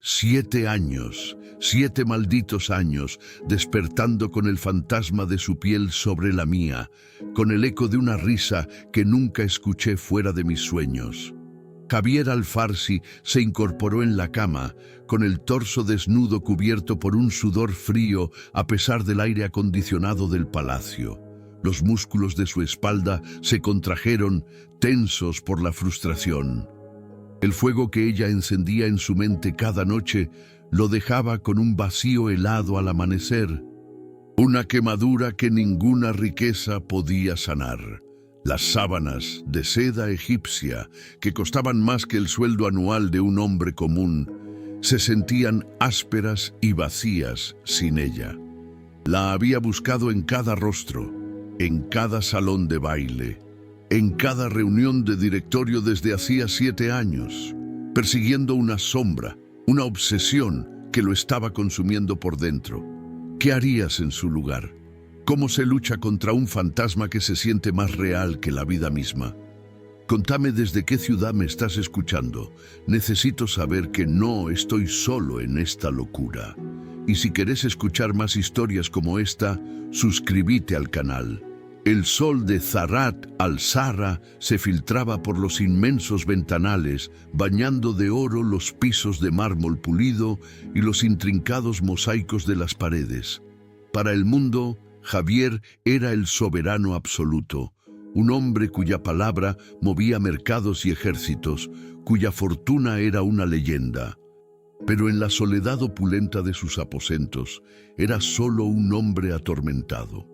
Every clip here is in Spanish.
7 años, 7 malditos años, despertando con el fantasma de su piel sobre la mía, con el eco de una risa que nunca escuché fuera de mis sueños. Javier Alfarsi se incorporó en la cama, con el torso desnudo cubierto por un sudor frío a pesar del aire acondicionado del palacio. Los músculos de su espalda se contrajeron, tensos por la frustración. El fuego que ella encendía en su mente cada noche lo dejaba con un vacío helado al amanecer, una quemadura que ninguna riqueza podía sanar. Las sábanas de seda egipcia, que costaban más que el sueldo anual de un hombre común, se sentían ásperas y vacías sin ella. La había buscado en cada rostro, en cada salón de baile, en cada reunión de directorio desde hacía 7 años, persiguiendo una sombra, una obsesión que lo estaba consumiendo por dentro. ¿Qué harías en su lugar? ¿Cómo se lucha contra un fantasma que se siente más real que la vida misma? Contame desde qué ciudad me estás escuchando. Necesito saber que no estoy solo en esta locura. Y si querés escuchar más historias como esta, suscríbete al canal. El sol de Zarat al-Zahra se filtraba por los inmensos ventanales, bañando de oro los pisos de mármol pulido y los intrincados mosaicos de las paredes. Para el mundo, Javier era el soberano absoluto, un hombre cuya palabra movía mercados y ejércitos, cuya fortuna era una leyenda. Pero en la soledad opulenta de sus aposentos, era solo un hombre atormentado.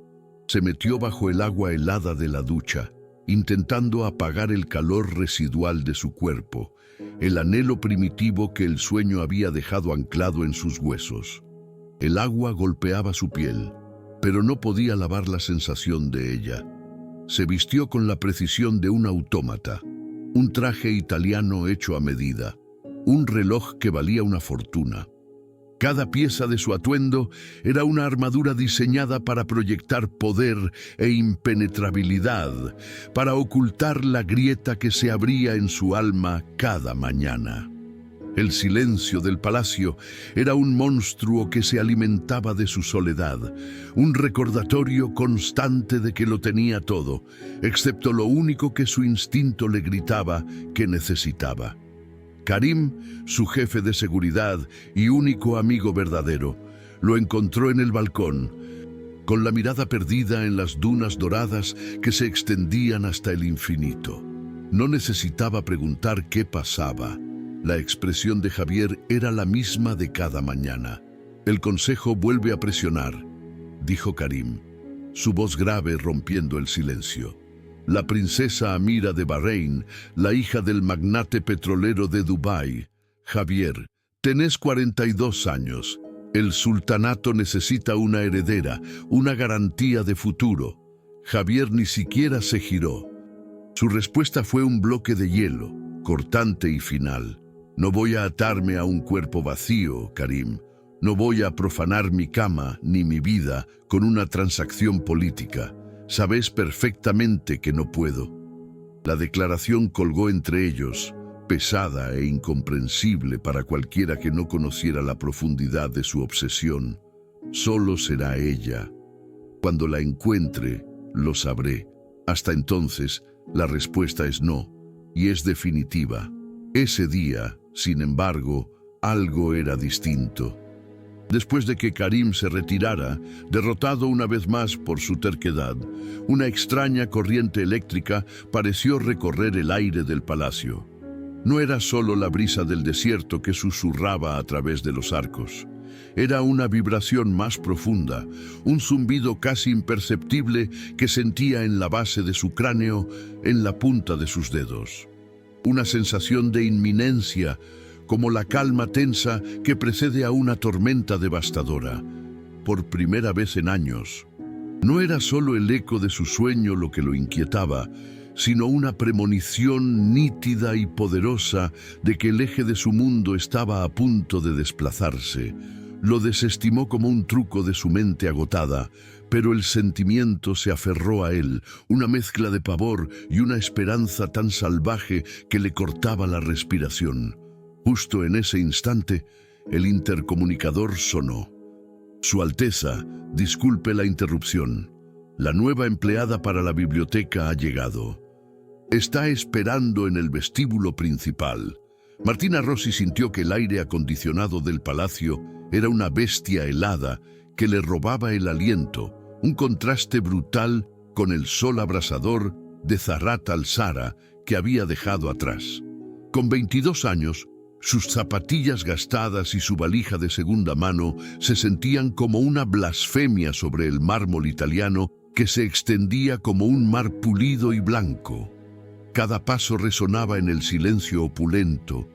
Se metió bajo el agua helada de la ducha, intentando apagar el calor residual de su cuerpo, el anhelo primitivo que el sueño había dejado anclado en sus huesos. El agua golpeaba su piel, pero no podía lavar la sensación de ella. Se vistió con la precisión de un autómata, un traje italiano hecho a medida, un reloj que valía una fortuna. Cada pieza de su atuendo era una armadura diseñada para proyectar poder e impenetrabilidad, para ocultar la grieta que se abría en su alma cada mañana. El silencio del palacio era un monstruo que se alimentaba de su soledad, un recordatorio constante de que lo tenía todo, excepto lo único que su instinto le gritaba que necesitaba. Karim, su jefe de seguridad y único amigo verdadero, lo encontró en el balcón, con la mirada perdida en las dunas doradas que se extendían hasta el infinito. No necesitaba preguntar qué pasaba. La expresión de Javier era la misma de cada mañana. El consejo vuelve a presionar, dijo Karim, su voz grave rompiendo el silencio. La princesa Amira de Bahrein, la hija del magnate petrolero de Dubái. Javier, tenés 42 años. El sultanato necesita una heredera, una garantía de futuro. Javier ni siquiera se giró. Su respuesta fue un bloque de hielo, cortante y final. No voy a atarme a un cuerpo vacío, Karim. No voy a profanar mi cama ni mi vida con una transacción política. Sabes perfectamente que no puedo. La declaración colgó entre ellos, pesada e incomprensible para cualquiera que no conociera la profundidad de su obsesión. Solo será ella. Cuando la encuentre, lo sabré. Hasta entonces, la respuesta es no, y es definitiva. Ese día, sin embargo, algo era distinto. Después de que Karim se retirara, derrotado una vez más por su terquedad, una extraña corriente eléctrica pareció recorrer el aire del palacio. No era solo la brisa del desierto que susurraba a través de los arcos. Era una vibración más profunda, un zumbido casi imperceptible que sentía en la base de su cráneo, en la punta de sus dedos. Una sensación de inminencia, como la calma tensa que precede a una tormenta devastadora. Por primera vez en años, no era solo el eco de su sueño lo que lo inquietaba, sino una premonición nítida y poderosa de que el eje de su mundo estaba a punto de desplazarse. Lo desestimó como un truco de su mente agotada, pero el sentimiento se aferró a él, una mezcla de pavor y una esperanza tan salvaje que le cortaba la respiración. Justo en ese instante, el intercomunicador sonó. Su Alteza, disculpe la interrupción. La nueva empleada para la biblioteca ha llegado. Está esperando en el vestíbulo principal. Martina Rossi sintió que el aire acondicionado del palacio era una bestia helada que le robaba el aliento, un contraste brutal con el sol abrasador de Zarat al-Sara que había dejado atrás. Con 22 años, sus zapatillas gastadas y su valija de segunda mano se sentían como una blasfemia sobre el mármol italiano que se extendía como un mar pulido y blanco. Cada paso resonaba en el silencio opulento,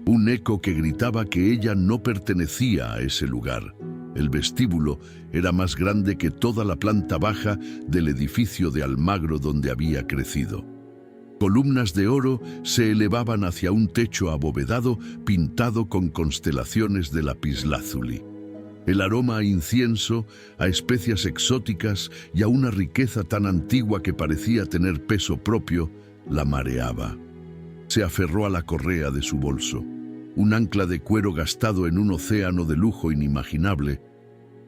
un eco que gritaba que ella no pertenecía a ese lugar. El vestíbulo era más grande que toda la planta baja del edificio de Almagro donde había crecido. Columnas de oro se elevaban hacia un techo abovedado pintado con constelaciones de lapislázuli. El aroma a incienso, a especias exóticas y a una riqueza tan antigua que parecía tener peso propio, la mareaba. Se aferró a la correa de su bolso, un ancla de cuero gastado en un océano de lujo inimaginable,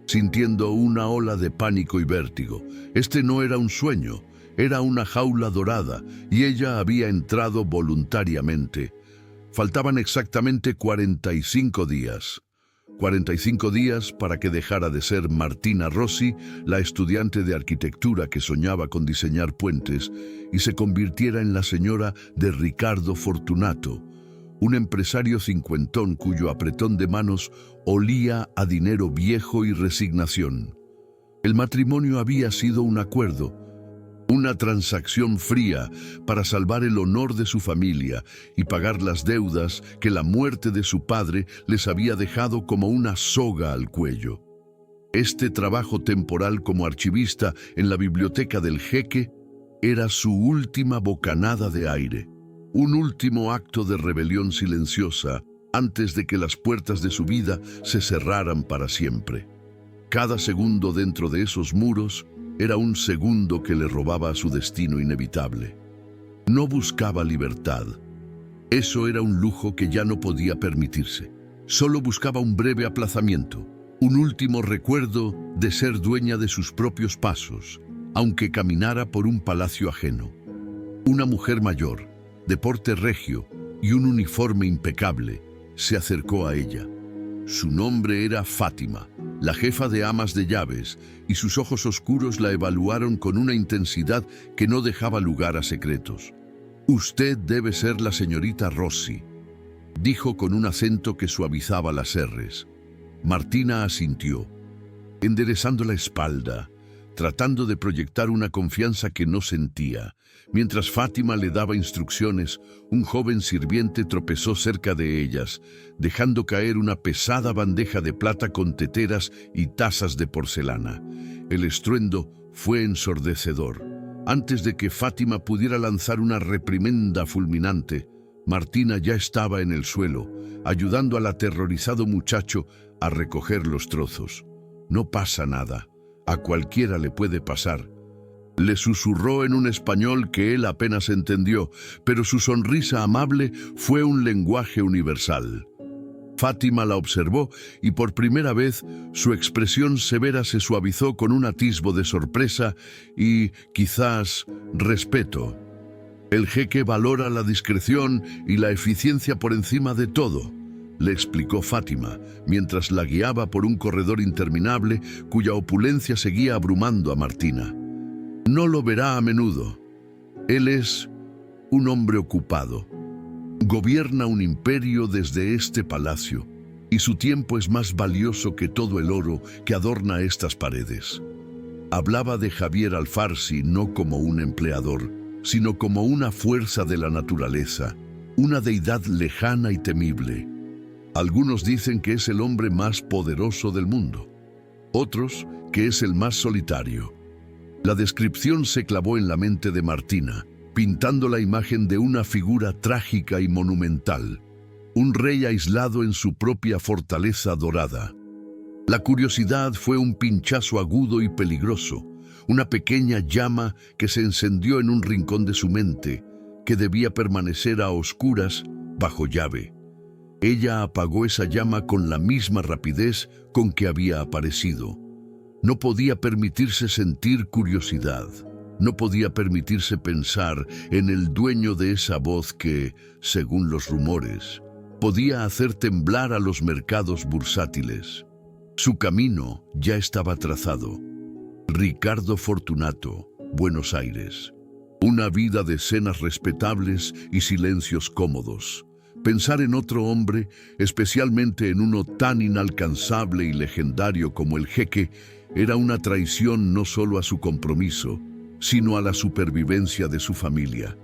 sintiendo una ola de pánico y vértigo. Este no era un sueño, era una jaula dorada, y ella había entrado voluntariamente. Faltaban exactamente 45 días. 45 días para que dejara de ser Martina Rossi, la estudiante de arquitectura que soñaba con diseñar puentes, y se convirtiera en la señora de Ricardo Fortunato, un empresario cincuentón cuyo apretón de manos olía a dinero viejo y resignación. El matrimonio había sido un acuerdo, una transacción fría para salvar el honor de su familia y pagar las deudas que la muerte de su padre les había dejado como una soga al cuello. Este trabajo temporal como archivista en la biblioteca del jeque era su última bocanada de aire, un último acto de rebelión silenciosa antes de que las puertas de su vida se cerraran para siempre. Cada segundo dentro de esos muros era un segundo que le robaba su destino inevitable. No buscaba libertad. Eso era un lujo que ya no podía permitirse. Solo buscaba un breve aplazamiento, un último recuerdo de ser dueña de sus propios pasos, aunque caminara por un palacio ajeno. Una mujer mayor, de porte regio y un uniforme impecable, se acercó a ella. Su nombre era Fátima, la jefa de amas de llaves, y sus ojos oscuros la evaluaron con una intensidad que no dejaba lugar a secretos. «Usted debe ser la señorita Rossi», dijo con un acento que suavizaba las erres. Martina asintió, enderezando la espalda, tratando de proyectar una confianza que no sentía. Mientras Fátima le daba instrucciones, un joven sirviente tropezó cerca de ellas, dejando caer una pesada bandeja de plata con teteras y tazas de porcelana. El estruendo fue ensordecedor. Antes de que Fátima pudiera lanzar una reprimenda fulminante, Martina ya estaba en el suelo, ayudando al aterrorizado muchacho a recoger los trozos. «No pasa nada. A cualquiera le puede pasar», le susurró en un español que él apenas entendió, pero su sonrisa amable fue un lenguaje universal. Fátima la observó y por primera vez su expresión severa se suavizó con un atisbo de sorpresa y, quizás, respeto. «El jeque valora la discreción y la eficiencia por encima de todo», le explicó Fátima, mientras la guiaba por un corredor interminable cuya opulencia seguía abrumando a Martina. «No lo verá a menudo. Él es un hombre ocupado. Gobierna un imperio desde este palacio, y su tiempo es más valioso que todo el oro que adorna estas paredes». Hablaba de Javier Alfarsi no como un empleador, sino como una fuerza de la naturaleza, una deidad lejana y temible. Algunos dicen que es el hombre más poderoso del mundo, otros que es el más solitario. La descripción se clavó en la mente de Martina, pintando la imagen de una figura trágica y monumental, un rey aislado en su propia fortaleza dorada. La curiosidad fue un pinchazo agudo y peligroso, una pequeña llama que se encendió en un rincón de su mente, que debía permanecer a oscuras bajo llave. Ella apagó esa llama con la misma rapidez con que había aparecido. No podía permitirse sentir curiosidad. No podía permitirse pensar en el dueño de esa voz que, según los rumores, podía hacer temblar a los mercados bursátiles. Su camino ya estaba trazado. Ricardo Fortunato, Buenos Aires. Una vida de cenas respetables y silencios cómodos. Pensar en otro hombre, especialmente en uno tan inalcanzable y legendario como el Jeque, era una traición no solo a su compromiso, sino a la supervivencia de su familia.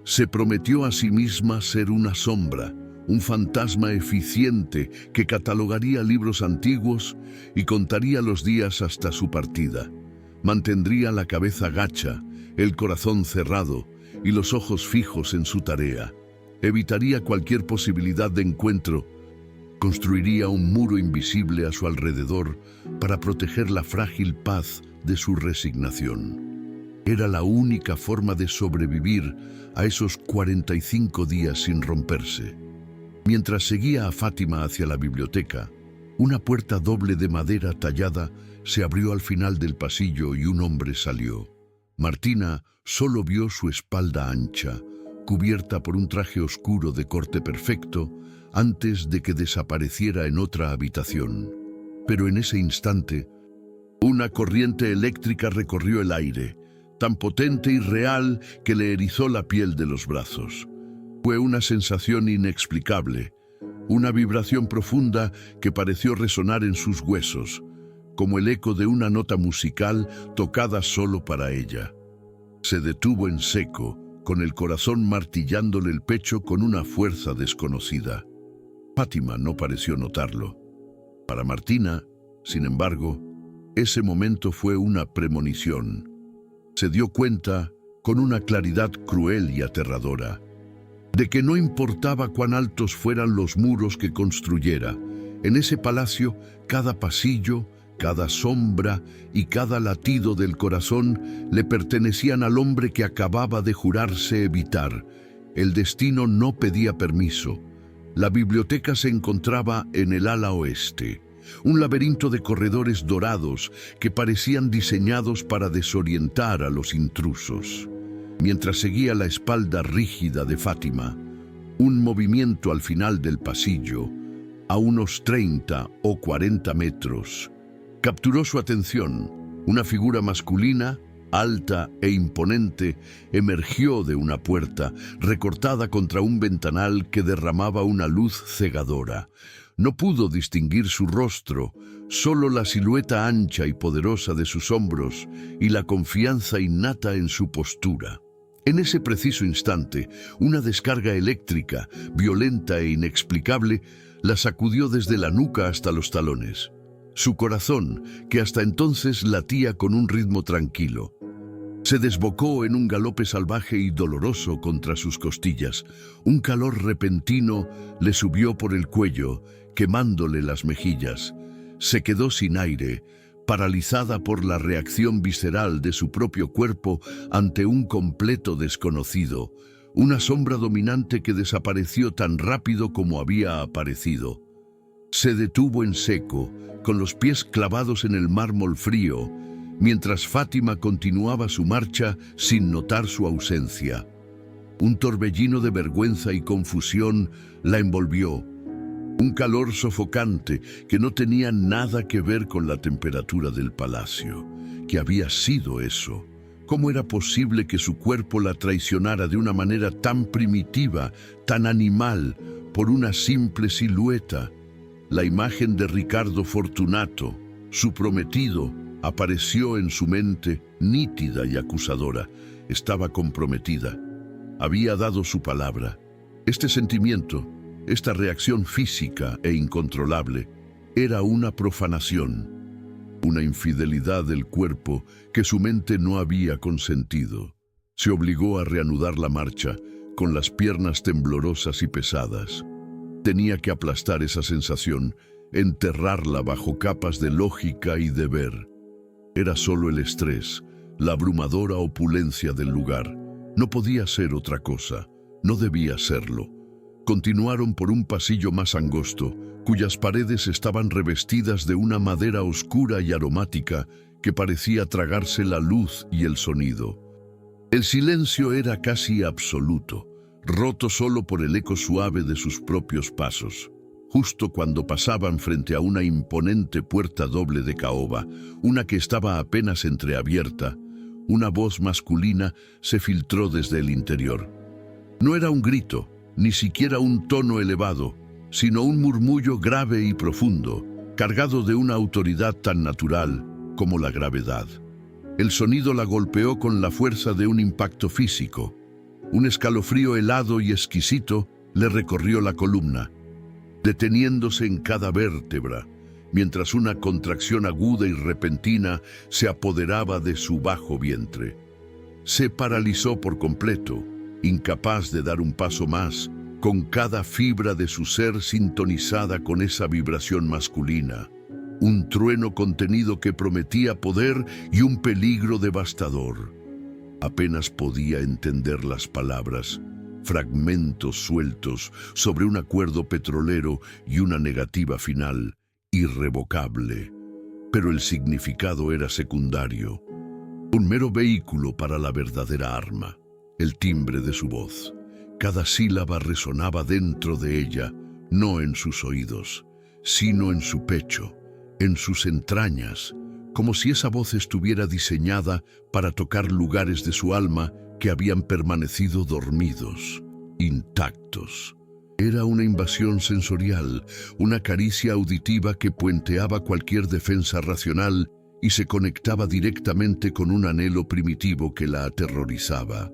Se prometió a sí misma ser una sombra, un fantasma eficiente que catalogaría libros antiguos y contaría los días hasta su partida. Mantendría la cabeza gacha, el corazón cerrado y los ojos fijos en su tarea. Evitaría cualquier posibilidad de encuentro. Construiría un muro invisible a su alrededor para proteger la frágil paz de su resignación. Era la única forma de sobrevivir a esos 45 días sin romperse. Mientras seguía a Fátima hacia la biblioteca, una puerta doble de madera tallada se abrió al final del pasillo y un hombre salió. Martina solo vio su espalda ancha, cubierta por un traje oscuro de corte perfecto, antes de que desapareciera en otra habitación. Pero en ese instante, una corriente eléctrica recorrió el aire, tan potente y real que le erizó la piel de los brazos. Fue una sensación inexplicable, una vibración profunda que pareció resonar en sus huesos, como el eco de una nota musical tocada solo para ella. Se detuvo en seco, con el corazón martillándole el pecho con una fuerza desconocida. Fátima no pareció notarlo. Para Martina, sin embargo, ese momento fue una premonición. Se dio cuenta, con una claridad cruel y aterradora, de que no importaba cuán altos fueran los muros que construyera, en ese palacio cada pasillo, cada sombra y cada latido del corazón le pertenecían al hombre que acababa de jurarse evitar. El destino no pedía permiso. La biblioteca se encontraba en el ala oeste, un laberinto de corredores dorados que parecían diseñados para desorientar a los intrusos. Mientras seguía la espalda rígida de Fátima, un movimiento al final del pasillo, a unos 30 o 40 metros, capturó su atención. Una figura masculina, alta e imponente, emergió de una puerta, recortada contra un ventanal que derramaba una luz cegadora. No pudo distinguir su rostro, solo la silueta ancha y poderosa de sus hombros y la confianza innata en su postura. En ese preciso instante, una descarga eléctrica, violenta e inexplicable, la sacudió desde la nuca hasta los talones. Su corazón, que hasta entonces latía con un ritmo tranquilo, se desbocó en un galope salvaje y doloroso contra sus costillas. Un calor repentino le subió por el cuello, quemándole las mejillas. Se quedó sin aire, paralizada por la reacción visceral de su propio cuerpo ante un completo desconocido, una sombra dominante que desapareció tan rápido como había aparecido. Se detuvo en seco, con los pies clavados en el mármol frío, mientras Fátima continuaba su marcha sin notar su ausencia. Un torbellino de vergüenza y confusión la envolvió. Un calor sofocante que no tenía nada que ver con la temperatura del palacio. ¿Qué había sido eso? ¿Cómo era posible que su cuerpo la traicionara de una manera tan primitiva, tan animal, por una simple silueta? La imagen de Ricardo Fortunato, su prometido, apareció en su mente nítida y acusadora. Estaba comprometida. Había dado su palabra. Este sentimiento, esta reacción física e incontrolable, era una profanación, una infidelidad del cuerpo que su mente no había consentido. Se obligó a reanudar la marcha, con las piernas temblorosas y pesadas. Tenía que aplastar esa sensación, enterrarla bajo capas de lógica y deber. Era solo el estrés, la abrumadora opulencia del lugar. No podía ser otra cosa, no debía serlo. Continuaron por un pasillo más angosto, cuyas paredes estaban revestidas de una madera oscura y aromática que parecía tragarse la luz y el sonido. El silencio era casi absoluto, roto solo por el eco suave de sus propios pasos. Justo cuando pasaban frente a una imponente puerta doble de caoba, una que estaba apenas entreabierta, una voz masculina se filtró desde el interior. No era un grito, ni siquiera un tono elevado, sino un murmullo grave y profundo, cargado de una autoridad tan natural como la gravedad. El sonido la golpeó con la fuerza de un impacto físico. Un escalofrío helado y exquisito le recorrió la columna, deteniéndose en cada vértebra, mientras una contracción aguda y repentina se apoderaba de su bajo vientre. Se paralizó por completo, incapaz de dar un paso más, con cada fibra de su ser sintonizada con esa vibración masculina. Un trueno contenido que prometía poder y un peligro devastador. Apenas podía entender las palabras, fragmentos sueltos sobre un acuerdo petrolero y una negativa final, irrevocable. Pero el significado era secundario, un mero vehículo para la verdadera arma, el timbre de su voz. Cada sílaba resonaba dentro de ella, no en sus oídos, sino en su pecho, en sus entrañas, como si esa voz estuviera diseñada para tocar lugares de su alma que habían permanecido dormidos, intactos. Era una invasión sensorial, una caricia auditiva que puenteaba cualquier defensa racional y se conectaba directamente con un anhelo primitivo que la aterrorizaba.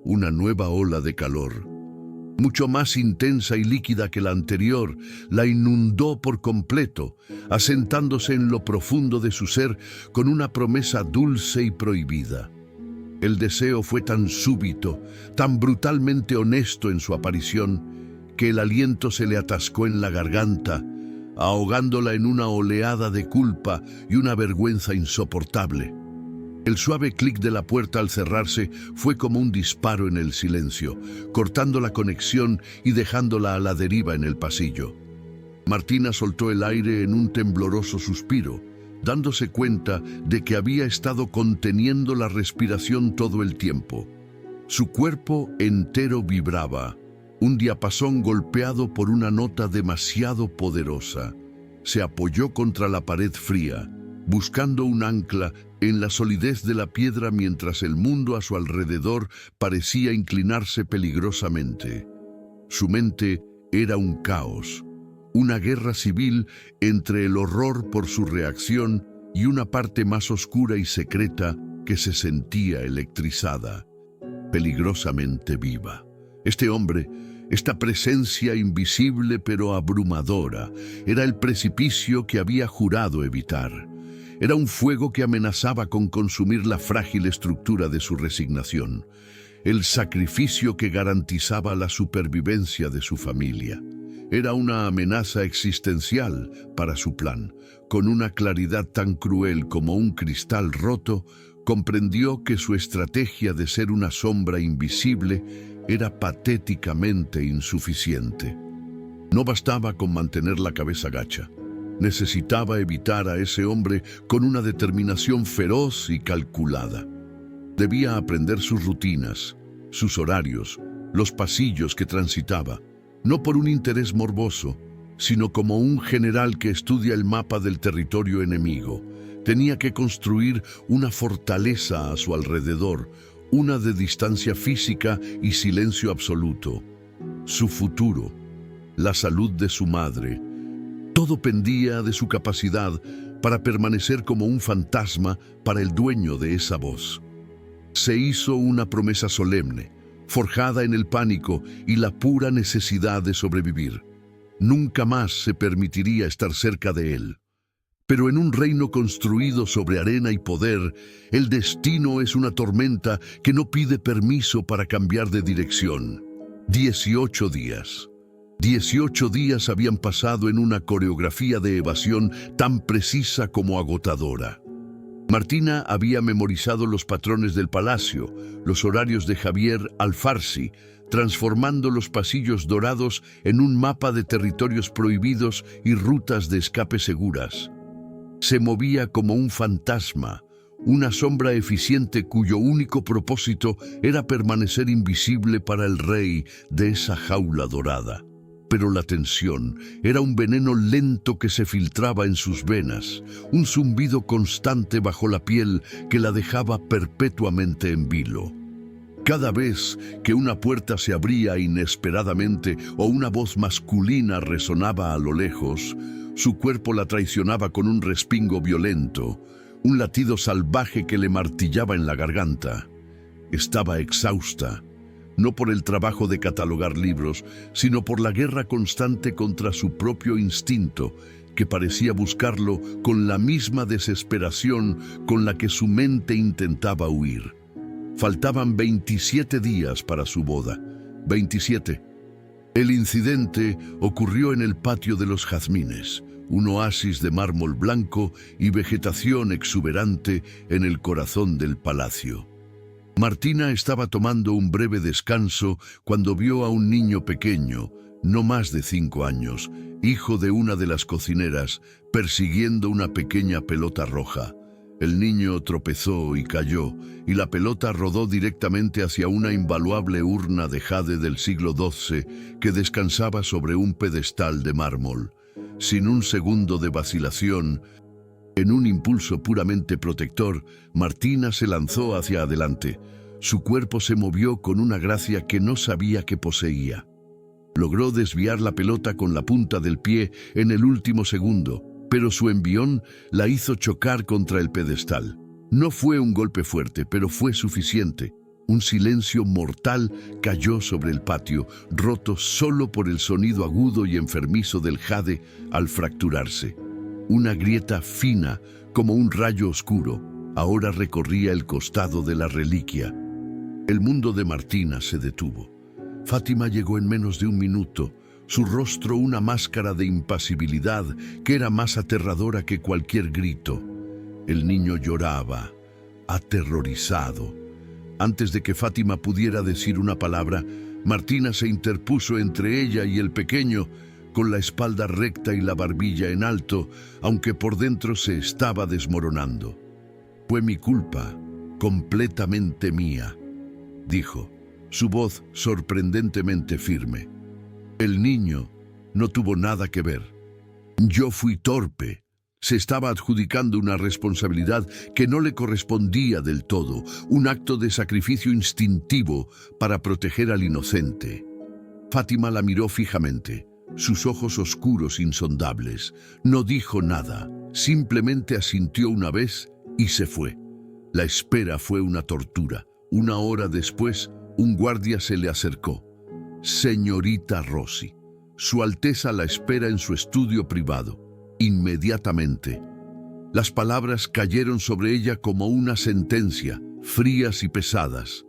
Una nueva ola de calor, mucho más intensa y líquida que la anterior, la inundó por completo, asentándose en lo profundo de su ser con una promesa dulce y prohibida. El deseo fue tan súbito, tan brutalmente honesto en su aparición, que el aliento se le atascó en la garganta, ahogándola en una oleada de culpa y una vergüenza insoportable. El suave clic de la puerta al cerrarse fue como un disparo en el silencio, cortando la conexión y dejándola a la deriva en el pasillo. Martina soltó el aire en un tembloroso suspiro, dándose cuenta de que había estado conteniendo la respiración todo el tiempo. Su cuerpo entero vibraba, un diapasón golpeado por una nota demasiado poderosa. Se apoyó contra la pared fría, buscando un ancla en la solidez de la piedra mientras el mundo a su alrededor parecía inclinarse peligrosamente. Su mente era un caos, una guerra civil entre el horror por su reacción y una parte más oscura y secreta que se sentía electrizada, peligrosamente viva. Este hombre, esta presencia invisible pero abrumadora, era el precipicio que había jurado evitar. Era un fuego que amenazaba con consumir la frágil estructura de su resignación, el sacrificio que garantizaba la supervivencia de su familia. Era una amenaza existencial para su plan. Con una claridad tan cruel como un cristal roto, comprendió que su estrategia de ser una sombra invisible era patéticamente insuficiente. No bastaba con mantener la cabeza gacha. Necesitaba evitar a ese hombre con una determinación feroz y calculada. Debía aprender sus rutinas, sus horarios, los pasillos que transitaba, no por un interés morboso, sino como un general que estudia el mapa del territorio enemigo. Tenía que construir una fortaleza a su alrededor, una de distancia física y silencio absoluto. Su futuro, la salud de su madre, todo pendía de su capacidad para permanecer como un fantasma para el dueño de esa voz. Se hizo una promesa solemne, forjada en el pánico y la pura necesidad de sobrevivir. Nunca más se permitiría estar cerca de él. Pero en un reino construido sobre arena y poder, el destino es una tormenta que no pide permiso para cambiar de dirección. 18 días. 18 días habían pasado en una coreografía de evasión tan precisa como agotadora. Martina había memorizado los patrones del palacio, los horarios de Javier Alfarsi, transformando los pasillos dorados en un mapa de territorios prohibidos y rutas de escape seguras. Se movía como un fantasma, una sombra eficiente cuyo único propósito era permanecer invisible para el rey de esa jaula dorada. Pero la tensión era un veneno lento que se filtraba en sus venas, un zumbido constante bajo la piel que la dejaba perpetuamente en vilo. Cada vez que una puerta se abría inesperadamente o una voz masculina resonaba a lo lejos, su cuerpo la traicionaba con un respingo violento, un latido salvaje que le martillaba en la garganta. Estaba exhausta, no por el trabajo de catalogar libros, sino por la guerra constante contra su propio instinto, que parecía buscarlo con la misma desesperación con la que su mente intentaba huir. Faltaban 27 días para su boda. 27. El incidente ocurrió en el patio de los jazmines, un oasis de mármol blanco y vegetación exuberante en el corazón del palacio. Martina estaba tomando un breve descanso cuando vio a un niño pequeño, no más de 5 años, hijo de una de las cocineras, persiguiendo una pequeña pelota roja. El niño tropezó y cayó, y la pelota rodó directamente hacia una invaluable urna de jade del siglo XII que descansaba sobre un pedestal de mármol. Sin un segundo de vacilación, en un impulso puramente protector, Martina se lanzó hacia adelante. Su cuerpo se movió con una gracia que no sabía que poseía. Logró desviar la pelota con la punta del pie en el último segundo, pero su envión la hizo chocar contra el pedestal. No fue un golpe fuerte, pero fue suficiente. Un silencio mortal cayó sobre el patio, roto solo por el sonido agudo y enfermizo del jade al fracturarse. Una grieta fina, como un rayo oscuro, ahora recorría el costado de la reliquia. El mundo de Martina se detuvo. Fátima llegó en menos de un minuto, su rostro una máscara de impasibilidad que era más aterradora que cualquier grito. El niño lloraba, aterrorizado. Antes de que Fátima pudiera decir una palabra, Martina se interpuso entre ella y el pequeño, con la espalda recta y la barbilla en alto, aunque por dentro se estaba desmoronando. «Fue mi culpa, completamente mía», dijo, su voz sorprendentemente firme. «El niño no tuvo nada que ver. Yo fui torpe». Se estaba adjudicando una responsabilidad que no le correspondía del todo, un acto de sacrificio instintivo para proteger al inocente. Fátima la miró fijamente, sus ojos oscuros insondables. No dijo nada, simplemente asintió una vez y se fue. La espera fue una tortura. 1 hora después, un guardia se le acercó. «Señorita Rossi, Su Alteza la espera en su estudio privado». Inmediatamente. Las palabras cayeron sobre ella como una sentencia, frías y pesadas.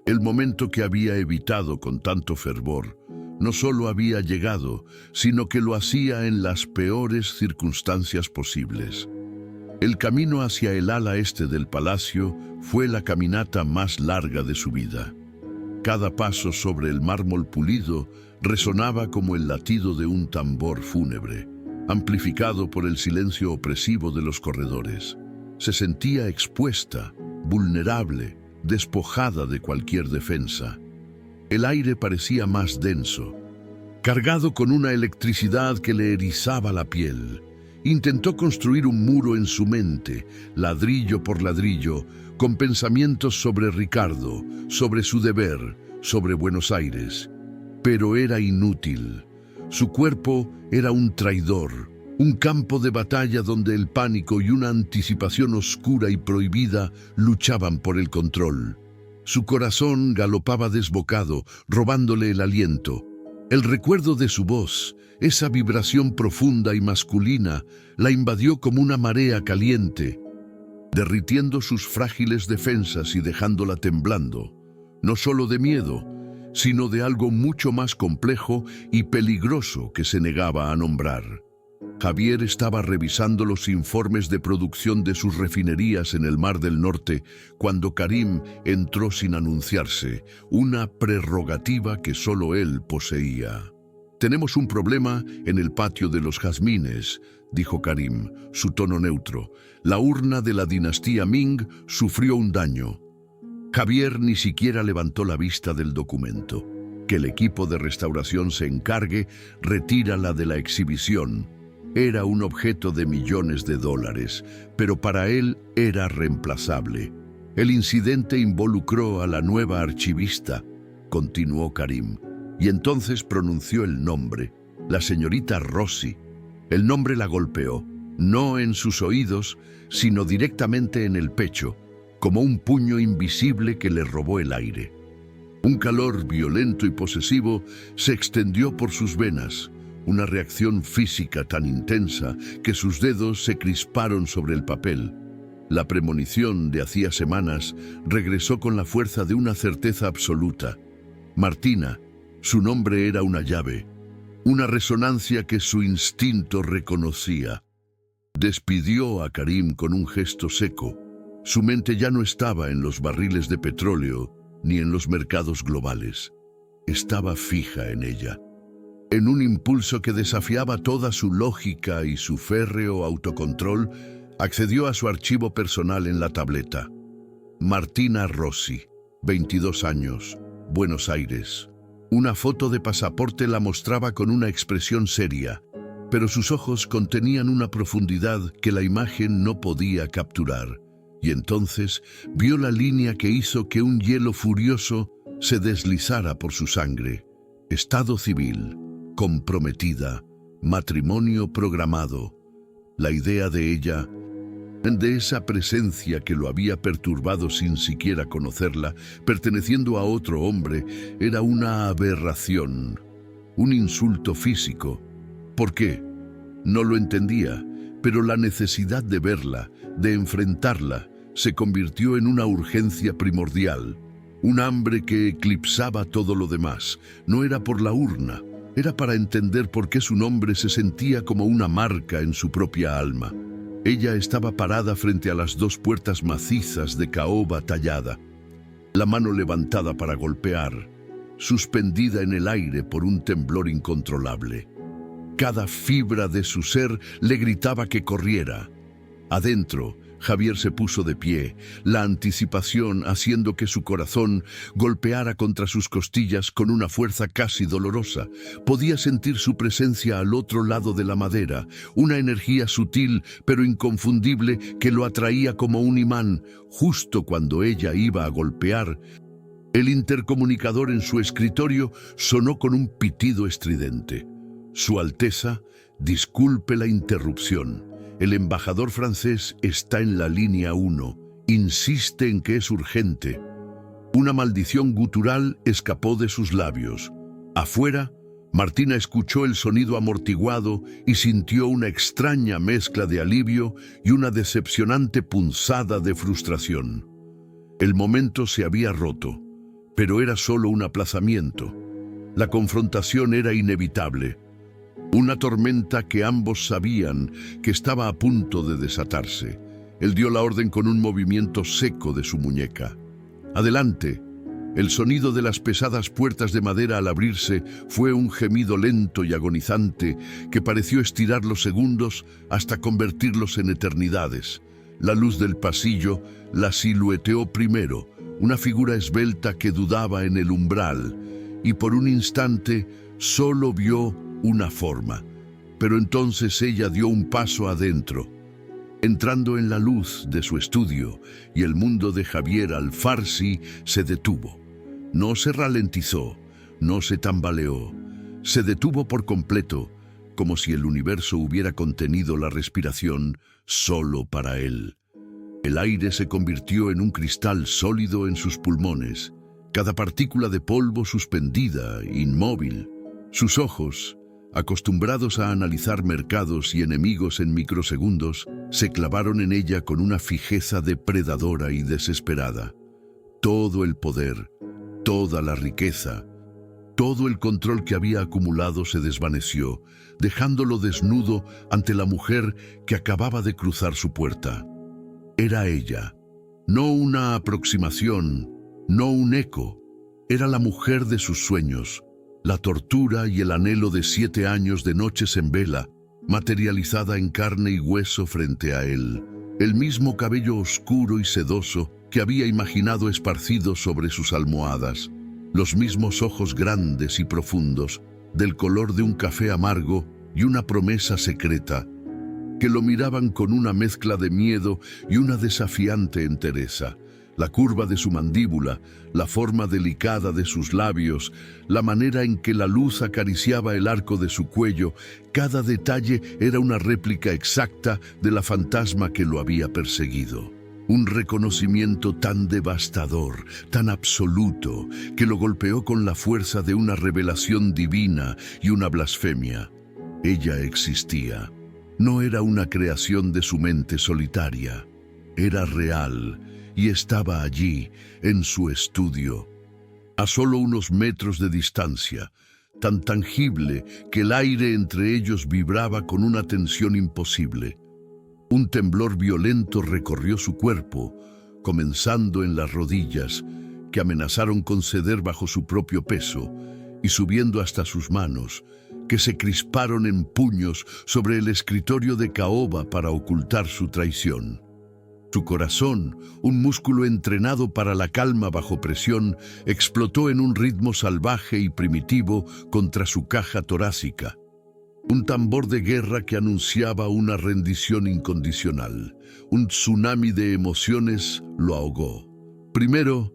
El momento que había evitado con tanto fervor no solo había llegado, sino que lo hacía en las peores circunstancias posibles. El camino hacia el ala este del palacio fue la caminata más larga de su vida. Cada paso sobre el mármol pulido resonaba como el latido de un tambor fúnebre, amplificado por el silencio opresivo de los corredores. Se sentía expuesta, vulnerable, despojada de cualquier defensa. El aire parecía más denso, cargado con una electricidad que le erizaba la piel. Intentó construir un muro en su mente, ladrillo por ladrillo, con pensamientos sobre Ricardo, sobre su deber, sobre Buenos Aires. Pero era inútil. Su cuerpo era un traidor, un campo de batalla donde el pánico y una anticipación oscura y prohibida luchaban por el control. Su corazón galopaba desbocado, robándole el aliento. El recuerdo de su voz, esa vibración profunda y masculina, la invadió como una marea caliente, derritiendo sus frágiles defensas y dejándola temblando, no solo de miedo, sino de algo mucho más complejo y peligroso que se negaba a nombrar. Javier estaba revisando los informes de producción de sus refinerías en el Mar del Norte cuando Karim entró sin anunciarse, una prerrogativa que solo él poseía. «Tenemos un problema en el patio de los jazmines», dijo Karim, su tono neutro. «La urna de la dinastía Ming sufrió un daño». Javier ni siquiera levantó la vista del documento. «Que el equipo de restauración se encargue, retírala de la exhibición». Era un objeto de millones de dólares, pero para él era reemplazable. «El incidente involucró a la nueva archivista», continuó Karim, y entonces pronunció el nombre, la señorita Rossi. El nombre la golpeó, no en sus oídos, sino directamente en el pecho, como un puño invisible que le robó el aire. Un calor violento y posesivo se extendió por sus venas, una reacción física tan intensa que sus dedos se crisparon sobre el papel. La premonición de hacía semanas regresó con la fuerza de una certeza absoluta. Martina, su nombre era una llave, una resonancia que su instinto reconocía. Despidió a Karim con un gesto seco. Su mente ya no estaba en los barriles de petróleo ni en los mercados globales. Estaba fija en ella. En un impulso que desafiaba toda su lógica y su férreo autocontrol, accedió a su archivo personal en la tableta. Martina Rossi, 22 años, Buenos Aires. Una foto de pasaporte la mostraba con una expresión seria, pero sus ojos contenían una profundidad que la imagen no podía capturar. Y entonces vio la línea que hizo que un hielo furioso se deslizara por su sangre. Estado civil, comprometida, matrimonio programado. La idea de ella, de esa presencia que lo había perturbado sin siquiera conocerla, perteneciendo a otro hombre, era una aberración, un insulto físico. ¿Por qué? No lo entendía, pero la necesidad de verla, de enfrentarla, se convirtió en una urgencia primordial, un hambre que eclipsaba todo lo demás. No era por la urna, era para entender por qué su nombre se sentía como una marca en su propia alma. Ella estaba parada frente a las dos puertas macizas de caoba tallada, la mano levantada para golpear, suspendida en el aire por un temblor incontrolable. Cada fibra de su ser le gritaba que corriera. Adentro, Javier se puso de pie, la anticipación haciendo que su corazón golpeara contra sus costillas con una fuerza casi dolorosa. Podía sentir su presencia al otro lado de la madera, una energía sutil pero inconfundible que lo atraía como un imán. Justo cuando ella iba a golpear, el intercomunicador en su escritorio sonó con un pitido estridente. «Su Alteza, disculpe la interrupción. El embajador francés está en la línea 1. Insiste en que es urgente». Una maldición gutural escapó de sus labios. Afuera, Martina escuchó el sonido amortiguado y sintió una extraña mezcla de alivio y una decepcionante punzada de frustración. El momento se había roto, pero era solo un aplazamiento. La confrontación era inevitable. Una tormenta que ambos sabían que estaba a punto de desatarse. Él dio la orden con un movimiento seco de su muñeca. «Adelante». El sonido de las pesadas puertas de madera al abrirse fue un gemido lento y agonizante que pareció estirar los segundos hasta convertirlos en eternidades. La luz del pasillo la silueteó primero, una figura esbelta que dudaba en el umbral, y por un instante solo vio una forma, pero entonces ella dio un paso adentro, entrando en la luz de su estudio, y el mundo de Javier Al-Farsi se detuvo. No se ralentizó, no se tambaleó, se detuvo por completo, como si el universo hubiera contenido la respiración solo para él. El aire se convirtió en un cristal sólido en sus pulmones, cada partícula de polvo suspendida, inmóvil. Sus ojos, acostumbrados a analizar mercados y enemigos en microsegundos, se clavaron en ella con una fijeza depredadora y desesperada. Todo el poder, toda la riqueza, Todo el control que había acumulado se desvaneció, dejándolo desnudo ante la mujer que acababa de cruzar su puerta. Era ella, no una aproximación, no un eco. Era la mujer de sus sueños, la tortura y el anhelo de 7 años de noches en vela, materializada en carne y hueso frente a él. El mismo cabello oscuro y sedoso que había imaginado esparcido sobre sus almohadas. Los mismos ojos grandes y profundos, del color de un café amargo y una promesa secreta, que lo miraban con una mezcla de miedo y una desafiante entereza. La curva de su mandíbula, la forma delicada de sus labios, la manera en que la luz acariciaba el arco de su cuello, cada detalle era una réplica exacta de la fantasma que lo había perseguido. Un reconocimiento tan devastador, tan absoluto, que lo golpeó con la fuerza de una revelación divina y una blasfemia. Ella existía. No era una creación de su mente solitaria. Era real y estaba allí, en su estudio, a solo unos metros de distancia, tan tangible que el aire entre ellos vibraba con una tensión imposible. Un temblor violento recorrió su cuerpo, comenzando en las rodillas, que amenazaron con ceder bajo su propio peso, y subiendo hasta sus manos, que se crisparon en puños sobre el escritorio de caoba para ocultar su traición. Su corazón, un músculo entrenado para la calma bajo presión, explotó en un ritmo salvaje y primitivo contra su caja torácica. Un tambor de guerra que anunciaba una rendición incondicional. Un tsunami de emociones lo ahogó. Primero,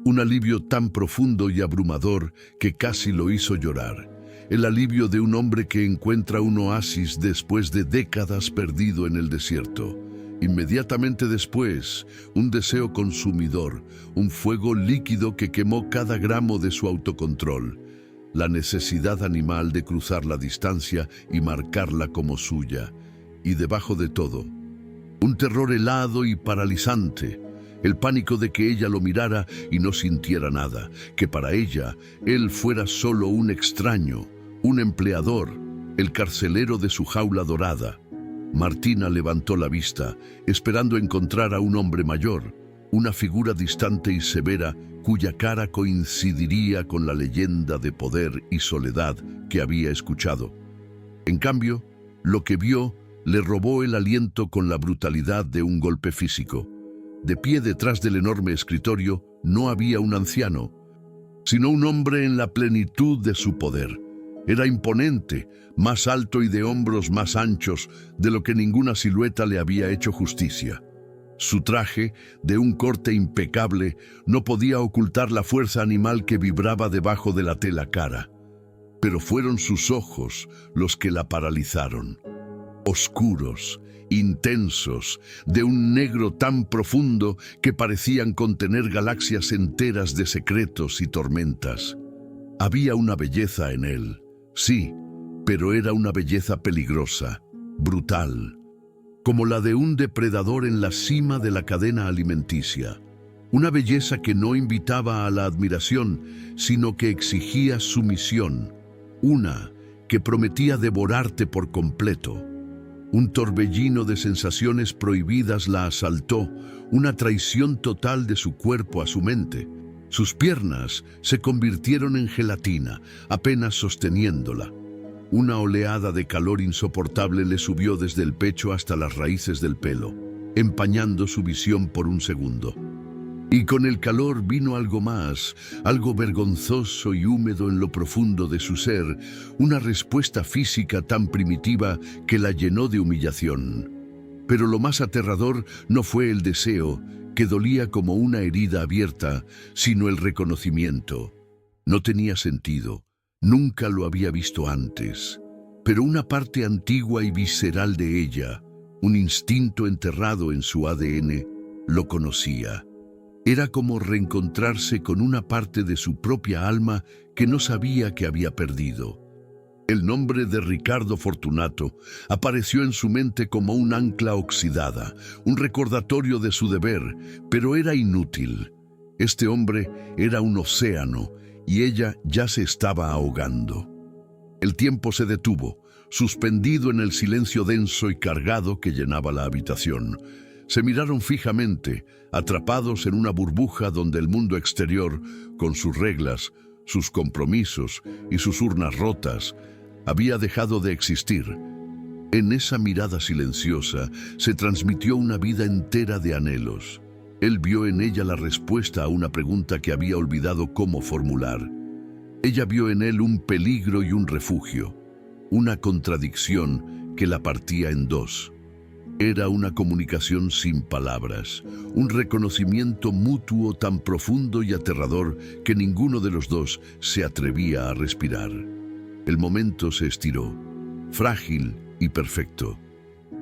un alivio tan profundo y abrumador que casi lo hizo llorar. El alivio de un hombre que encuentra un oasis después de décadas perdido en el desierto. Inmediatamente después, un deseo consumidor, un fuego líquido que quemó cada gramo de su autocontrol. La necesidad animal de cruzar la distancia y marcarla como suya. Y debajo de todo, un terror helado y paralizante. El pánico de que ella lo mirara y no sintiera nada, que para ella él fuera solo un extraño, un empleador, el carcelero de su jaula dorada. Martina levantó la vista, esperando encontrar a un hombre mayor, una figura distante y severa cuya cara coincidiría con la leyenda de poder y soledad que había escuchado. En cambio, lo que vio le robó el aliento con la brutalidad de un golpe físico. De pie detrás del enorme escritorio no había un anciano, sino un hombre en la plenitud de su poder. Era imponente, más alto y de hombros más anchos de lo que ninguna silueta le había hecho justicia. Su traje, de un corte impecable, no podía ocultar la fuerza animal que vibraba debajo de la tela cara. Pero fueron sus ojos los que la paralizaron. Oscuros, intensos, de un negro tan profundo que parecían contener galaxias enteras de secretos y tormentas. Había una belleza en él, sí, pero era una belleza peligrosa, brutal, como la de un depredador en la cima de la cadena alimenticia. Una belleza que no invitaba a la admiración, sino que exigía sumisión. Una que prometía devorarte por completo. Un torbellino de sensaciones prohibidas la asaltó, una traición total de su cuerpo a su mente. Sus piernas se convirtieron en gelatina, apenas sosteniéndola. Una oleada de calor insoportable le subió desde el pecho hasta las raíces del pelo, empañando su visión por un segundo. Y con el calor vino algo más, algo vergonzoso y húmedo en lo profundo de su ser, una respuesta física tan primitiva que la llenó de humillación. Pero lo más aterrador no fue el deseo, que dolía como una herida abierta, sino el reconocimiento. No tenía sentido, nunca lo había visto antes, pero una parte antigua y visceral de ella, un instinto enterrado en su ADN, lo conocía. Era como reencontrarse con una parte de su propia alma que no sabía que había perdido. El nombre de Ricardo Fortunato apareció en su mente como un ancla oxidada, un recordatorio de su deber, pero era inútil. Este hombre era un océano, y ella ya se estaba ahogando. El tiempo se detuvo, suspendido en el silencio denso y cargado que llenaba la habitación. Se miraron fijamente, atrapados en una burbuja donde el mundo exterior, con sus reglas, sus compromisos y sus urnas rotas, había dejado de existir. En esa mirada silenciosa se transmitió una vida entera de anhelos. Él vio en ella la respuesta a una pregunta que había olvidado cómo formular. Ella vio en él un peligro y un refugio, una contradicción que la partía en dos. Era una comunicación sin palabras, un reconocimiento mutuo tan profundo y aterrador que ninguno de los dos se atrevía a respirar. El momento se estiró, frágil y perfecto,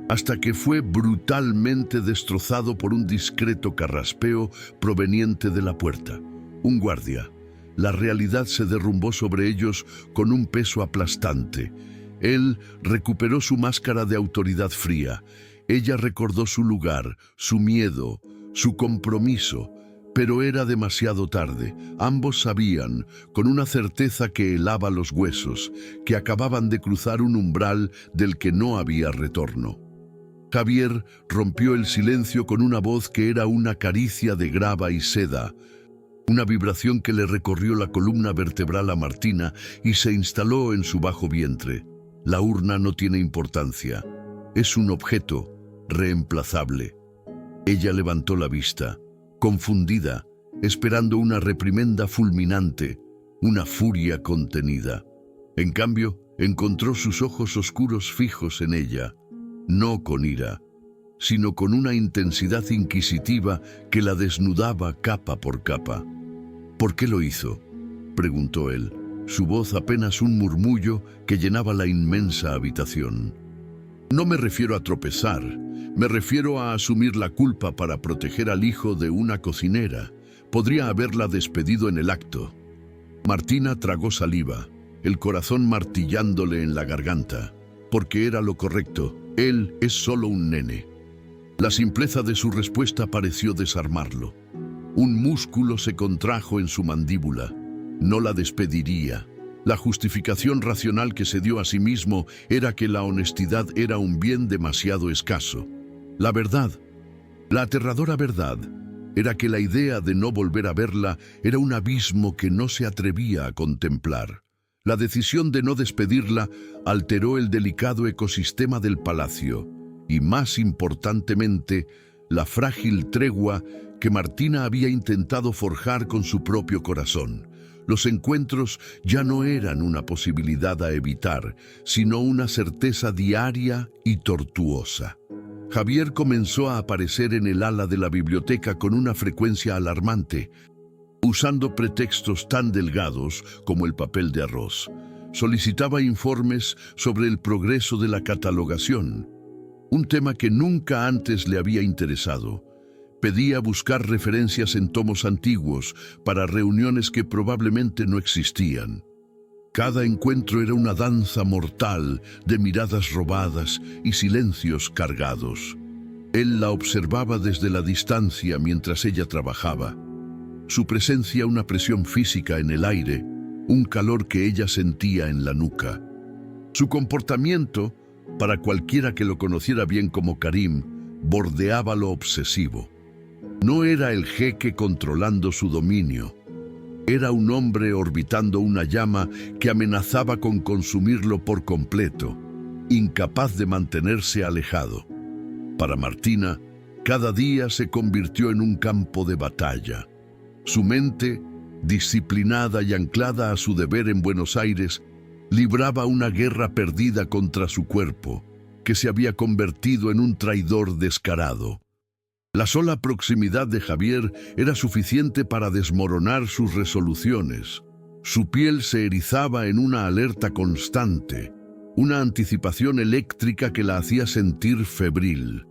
hasta que fue brutalmente destrozado por un discreto carraspeo proveniente de la puerta. Un guardia. La realidad se derrumbó sobre ellos con un peso aplastante. Él recuperó su máscara de autoridad fría. Ella recordó su lugar, su miedo, su compromiso, pero era demasiado tarde. Ambos sabían, con una certeza que helaba los huesos, que acababan de cruzar un umbral del que no había retorno. Javier rompió el silencio con una voz que era una caricia de grava y seda, una vibración que le recorrió la columna vertebral a Martina y se instaló en su bajo vientre. La urna no tiene importancia. Es un objeto reemplazable. Ella levantó la vista, confundida, esperando una reprimenda fulminante, una furia contenida. En cambio, encontró sus ojos oscuros fijos en ella, no con ira, sino con una intensidad inquisitiva que la desnudaba capa por capa. ¿Por qué lo hizo?, preguntó él, su voz apenas un murmullo que llenaba la inmensa habitación. No me refiero a tropezar, me refiero a asumir la culpa para proteger al hijo de una cocinera. Podría haberla despedido en el acto. Martina tragó saliva, el corazón martillándole en la garganta, porque era lo correcto. Él es solo un nene. La simpleza de su respuesta pareció desarmarlo. Un músculo se contrajo en su mandíbula. No la despediría. La justificación racional que se dio a sí mismo era que la honestidad era un bien demasiado escaso. La verdad, la aterradora verdad, era que la idea de no volver a verla era un abismo que no se atrevía a contemplar. La decisión de no despedirla alteró el delicado ecosistema del palacio y, más importantemente, la frágil tregua que Martina había intentado forjar con su propio corazón. Los encuentros ya no eran una posibilidad a evitar, sino una certeza diaria y tortuosa. Javier comenzó a aparecer en el ala de la biblioteca con una frecuencia alarmante, usando pretextos tan delgados como el papel de arroz. Solicitaba informes sobre el progreso de la catalogación, un tema que nunca antes le había interesado. Pedía buscar referencias en tomos antiguos para reuniones que probablemente no existían. Cada encuentro era una danza mortal de miradas robadas y silencios cargados. Él la observaba desde la distancia mientras ella trabajaba. Su presencia una presión física en el aire, un calor que ella sentía en la nuca. Su comportamiento, para cualquiera que lo conociera bien como Karim, bordeaba lo obsesivo. No era el jeque controlando su dominio. Era un hombre orbitando una llama que amenazaba con consumirlo por completo, incapaz de mantenerse alejado. Para Martina, cada día se convirtió en un campo de batalla. Su mente, disciplinada y anclada a su deber en Buenos Aires, libraba una guerra perdida contra su cuerpo, que se había convertido en un traidor descarado. La sola proximidad de Javier era suficiente para desmoronar sus resoluciones. Su piel se erizaba en una alerta constante, una anticipación eléctrica que la hacía sentir febril.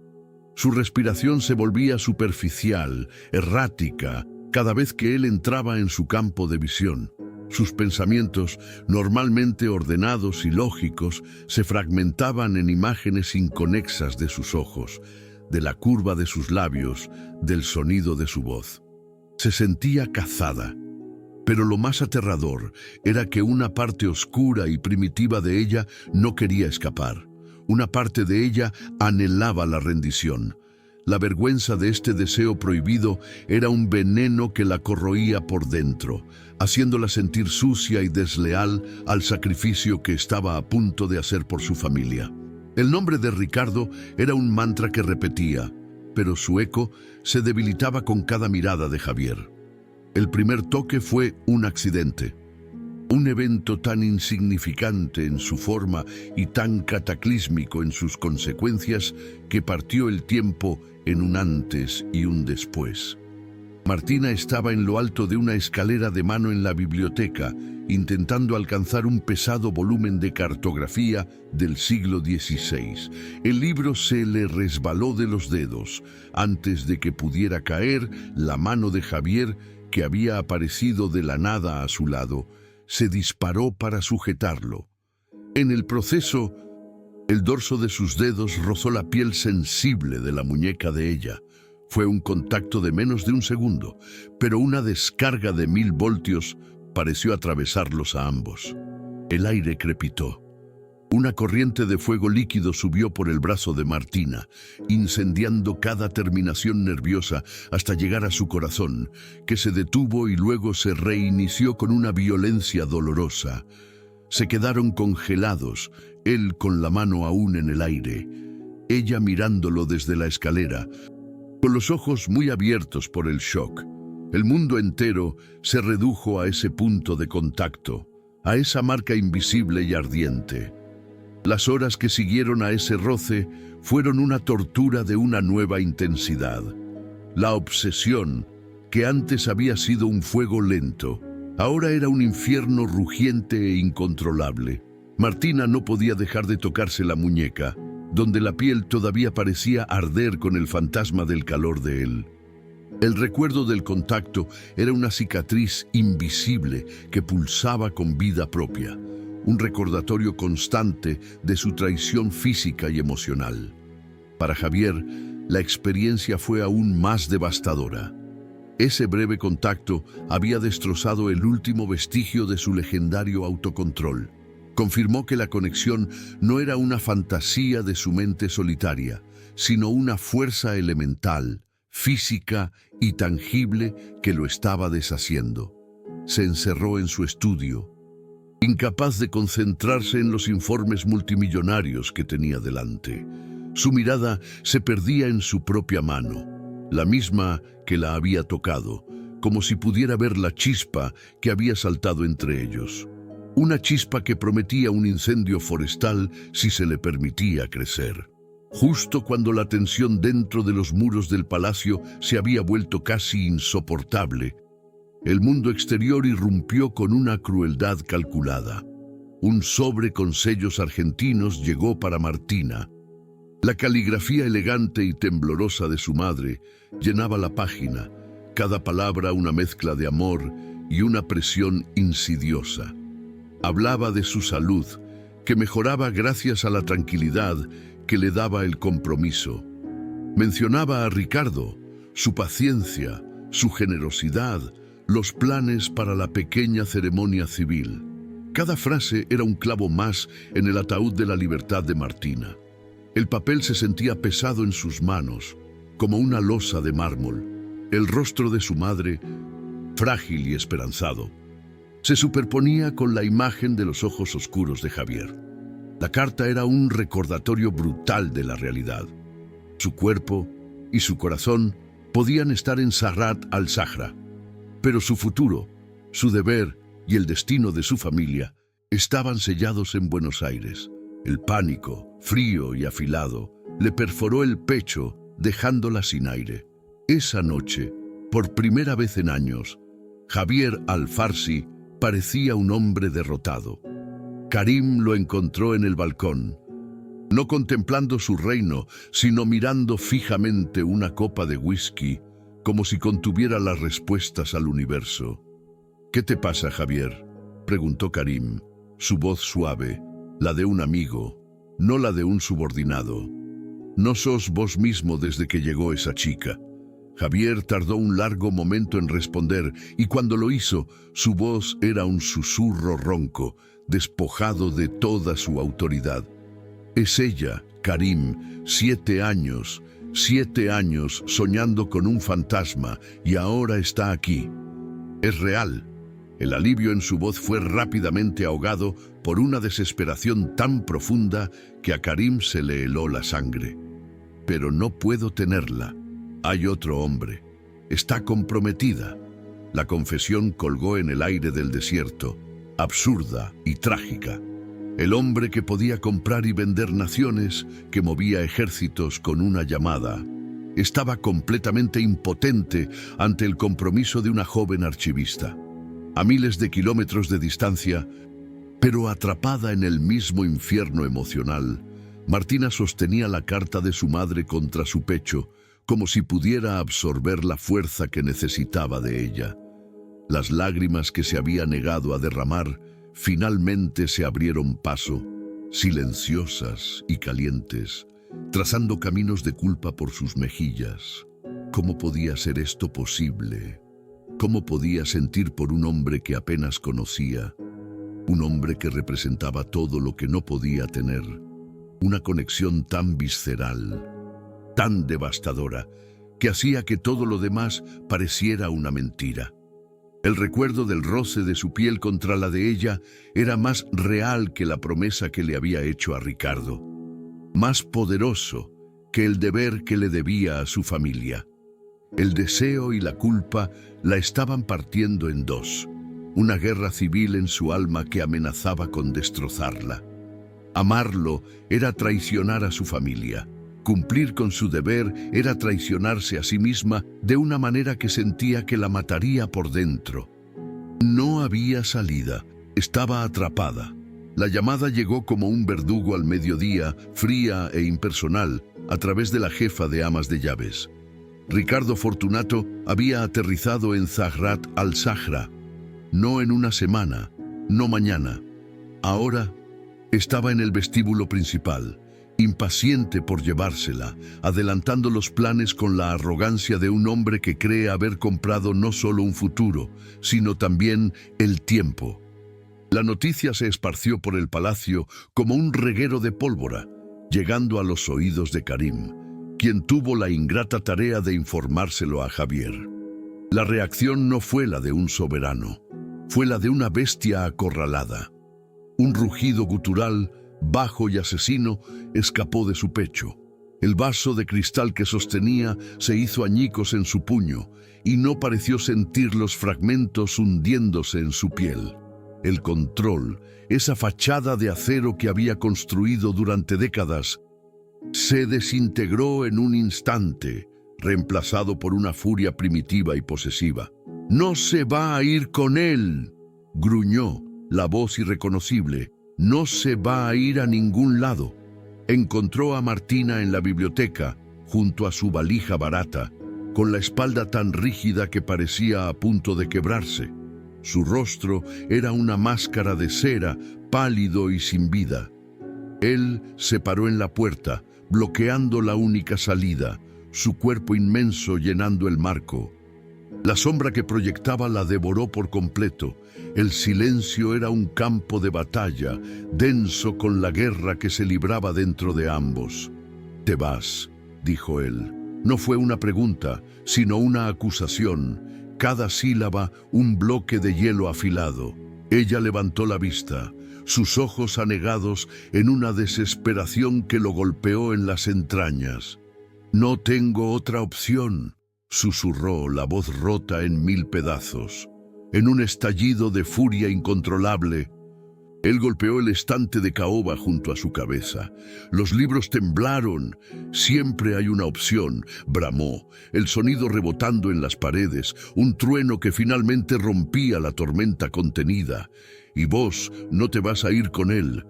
Su respiración se volvía superficial, errática, cada vez que él entraba en su campo de visión. Sus pensamientos, normalmente ordenados y lógicos, se fragmentaban en imágenes inconexas de sus ojos, de la curva de sus labios, del sonido de su voz. Se sentía cazada. Pero lo más aterrador era que una parte oscura y primitiva de ella no quería escapar. Una parte de ella anhelaba la rendición. La vergüenza de este deseo prohibido era un veneno que la corroía por dentro, haciéndola sentir sucia y desleal al sacrificio que estaba a punto de hacer por su familia. El nombre de Ricardo era un mantra que repetía, pero su eco se debilitaba con cada mirada de Javier. El primer toque fue un accidente. Un evento tan insignificante en su forma y tan cataclísmico en sus consecuencias que partió el tiempo en un antes y un después. Martina estaba en lo alto de una escalera de mano en la biblioteca, intentando alcanzar un pesado volumen de cartografía del siglo XVI. El libro se le resbaló de los dedos. Antes de que pudiera caer, la mano de Javier, que había aparecido de la nada a su lado, se disparó para sujetarlo. En el proceso, el dorso de sus dedos rozó la piel sensible de la muñeca de ella. Fue un contacto de menos de un segundo, pero una descarga de 1000 voltios pareció atravesarlos a ambos. El aire crepitó. Una corriente de fuego líquido subió por el brazo de Martina, incendiando cada terminación nerviosa hasta llegar a su corazón, que se detuvo y luego se reinició con una violencia dolorosa. Se quedaron congelados, él con la mano aún en el aire, ella mirándolo desde la escalera, con los ojos muy abiertos por el shock. El mundo entero se redujo a ese punto de contacto, a esa marca invisible y ardiente. Las horas que siguieron a ese roce fueron una tortura de una nueva intensidad. La obsesión, que antes había sido un fuego lento, ahora era un infierno rugiente e incontrolable. Martina no podía dejar de tocarse la muñeca, donde la piel todavía parecía arder con el fantasma del calor de él. El recuerdo del contacto era una cicatriz invisible que pulsaba con vida propia, un recordatorio constante de su traición física y emocional. Para Javier, la experiencia fue aún más devastadora. Ese breve contacto había destrozado el último vestigio de su legendario autocontrol. Confirmó que la conexión no era una fantasía de su mente solitaria, sino una fuerza elemental, física y tangible que lo estaba deshaciendo. Se encerró en su estudio, incapaz de concentrarse en los informes multimillonarios que tenía delante. Su mirada se perdía en su propia mano, la misma que la había tocado, como si pudiera ver la chispa que había saltado entre ellos. Una chispa que prometía un incendio forestal si se le permitía crecer. Justo cuando la tensión dentro de los muros del palacio se había vuelto casi insoportable, el mundo exterior irrumpió con una crueldad calculada. Un sobre con sellos argentinos llegó para Martina. La caligrafía elegante y temblorosa de su madre llenaba la página, cada palabra una mezcla de amor y una presión insidiosa. Hablaba de su salud, que mejoraba gracias a la tranquilidad que le daba el compromiso. Mencionaba a Ricardo, su paciencia, su generosidad, los planes para la pequeña ceremonia civil. Cada frase era un clavo más en el ataúd de la libertad de Martina. El papel se sentía pesado en sus manos, como una losa de mármol. El rostro de su madre, frágil y esperanzado, se superponía con la imagen de los ojos oscuros de Javier. La carta era un recordatorio brutal de la realidad. Su cuerpo y su corazón podían estar en Sarrat al-Zahra, pero su futuro, su deber y el destino de su familia estaban sellados en Buenos Aires. El pánico, frío y afilado, le perforó el pecho, dejándola sin aire. Esa noche, por primera vez en años, Javier Al-Farsi parecía un hombre derrotado. Karim lo encontró en el balcón, no contemplando su reino, sino mirando fijamente una copa de whisky, como si contuviera las respuestas al universo. «¿Qué te pasa, Javier?», preguntó Karim, su voz suave, la de un amigo, no la de un subordinado. «No sos vos mismo desde que llegó esa chica». Javier tardó un largo momento en responder, y cuando lo hizo, su voz era un susurro ronco, despojado de toda su autoridad. Es ella, Karim, 7 años soñando con un fantasma, y ahora está aquí. Es real. El alivio en su voz fue rápidamente ahogado por una desesperación tan profunda que a Karim se le heló la sangre. Pero no puedo tenerla. Hay otro hombre. Está comprometida. La confesión colgó en el aire del desierto, absurda y trágica. El hombre que podía comprar y vender naciones, que movía ejércitos con una llamada, estaba completamente impotente ante el compromiso de una joven archivista. A miles de kilómetros de distancia, pero atrapada en el mismo infierno emocional, Martina sostenía la carta de su madre contra su pecho, como si pudiera absorber la fuerza que necesitaba de ella. Las lágrimas que se había negado a derramar finalmente se abrieron paso, silenciosas y calientes, trazando caminos de culpa por sus mejillas. ¿Cómo podía ser esto posible? ¿Cómo podía sentir por un hombre que apenas conocía? Un hombre que representaba todo lo que no podía tener. Una conexión tan visceral, tan devastadora, que hacía que todo lo demás pareciera una mentira. El recuerdo del roce de su piel contra la de ella era más real que la promesa que le había hecho a Ricardo, más poderoso que el deber que le debía a su familia. El deseo y la culpa la estaban partiendo en dos, una guerra civil en su alma que amenazaba con destrozarla. Amarlo era traicionar a su familia. Cumplir con su deber era traicionarse a sí misma de una manera que sentía que la mataría por dentro. No había salida, estaba atrapada. La llamada llegó como un verdugo al mediodía, fría e impersonal, a través de la jefa de amas de llaves. Ricardo Fortunato había aterrizado en Zahrat al-Zahra. No en una semana, no mañana. Ahora estaba en el vestíbulo principal, impaciente por llevársela, adelantando los planes con la arrogancia de un hombre que cree haber comprado no solo un futuro, sino también el tiempo. La noticia se esparció por el palacio como un reguero de pólvora, llegando a los oídos de Karim, quien tuvo la ingrata tarea de informárselo a Javier. La reacción no fue la de un soberano, fue la de una bestia acorralada. Un rugido gutural, bajo y asesino, escapó de su pecho. El vaso de cristal que sostenía se hizo añicos en su puño y no pareció sentir los fragmentos hundiéndose en su piel. El control, esa fachada de acero que había construido durante décadas, se desintegró en un instante, reemplazado por una furia primitiva y posesiva. «¡No se va a ir con él!», gruñó, la voz irreconocible. «No se va a ir a ningún lado». Encontró a Martina en la biblioteca, junto a su valija barata, con la espalda tan rígida que parecía a punto de quebrarse. Su rostro era una máscara de cera, pálido y sin vida. Él se paró en la puerta, bloqueando la única salida, su cuerpo inmenso llenando el marco. La sombra que proyectaba la devoró por completo. El silencio era un campo de batalla, denso con la guerra que se libraba dentro de ambos. «Te vas», dijo él. No fue una pregunta, sino una acusación. Cada sílaba un bloque de hielo afilado. Ella levantó la vista, sus ojos anegados en una desesperación que lo golpeó en las entrañas. «No tengo otra opción», susurró, la voz rota en 1000 pedazos. En un estallido de furia incontrolable, él golpeó el estante de caoba junto a su cabeza. Los libros temblaron. «Siempre hay una opción», bramó, el sonido rebotando en las paredes, un trueno que finalmente rompía la tormenta contenida. «Y vos no te vas a ir con él».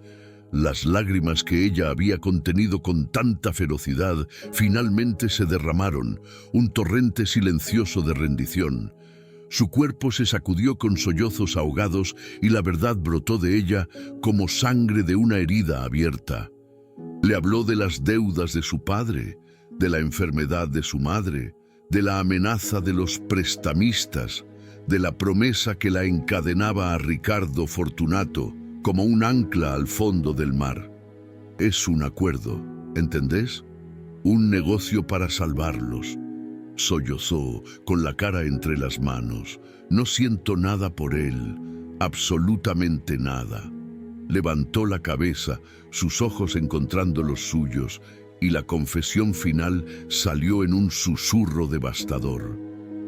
Las lágrimas que ella había contenido con tanta ferocidad finalmente se derramaron, un torrente silencioso de rendición. Su cuerpo se sacudió con sollozos ahogados y la verdad brotó de ella como sangre de una herida abierta. Le habló de las deudas de su padre, de la enfermedad de su madre, de la amenaza de los prestamistas, de la promesa que la encadenaba a Ricardo Fortunato como un ancla al fondo del mar. Es un acuerdo, ¿entendés? Un negocio para salvarlos. Sollozó con la cara entre las manos. No siento nada por él, absolutamente nada. Levantó la cabeza, sus ojos encontrando los suyos, y la confesión final salió en un susurro devastador.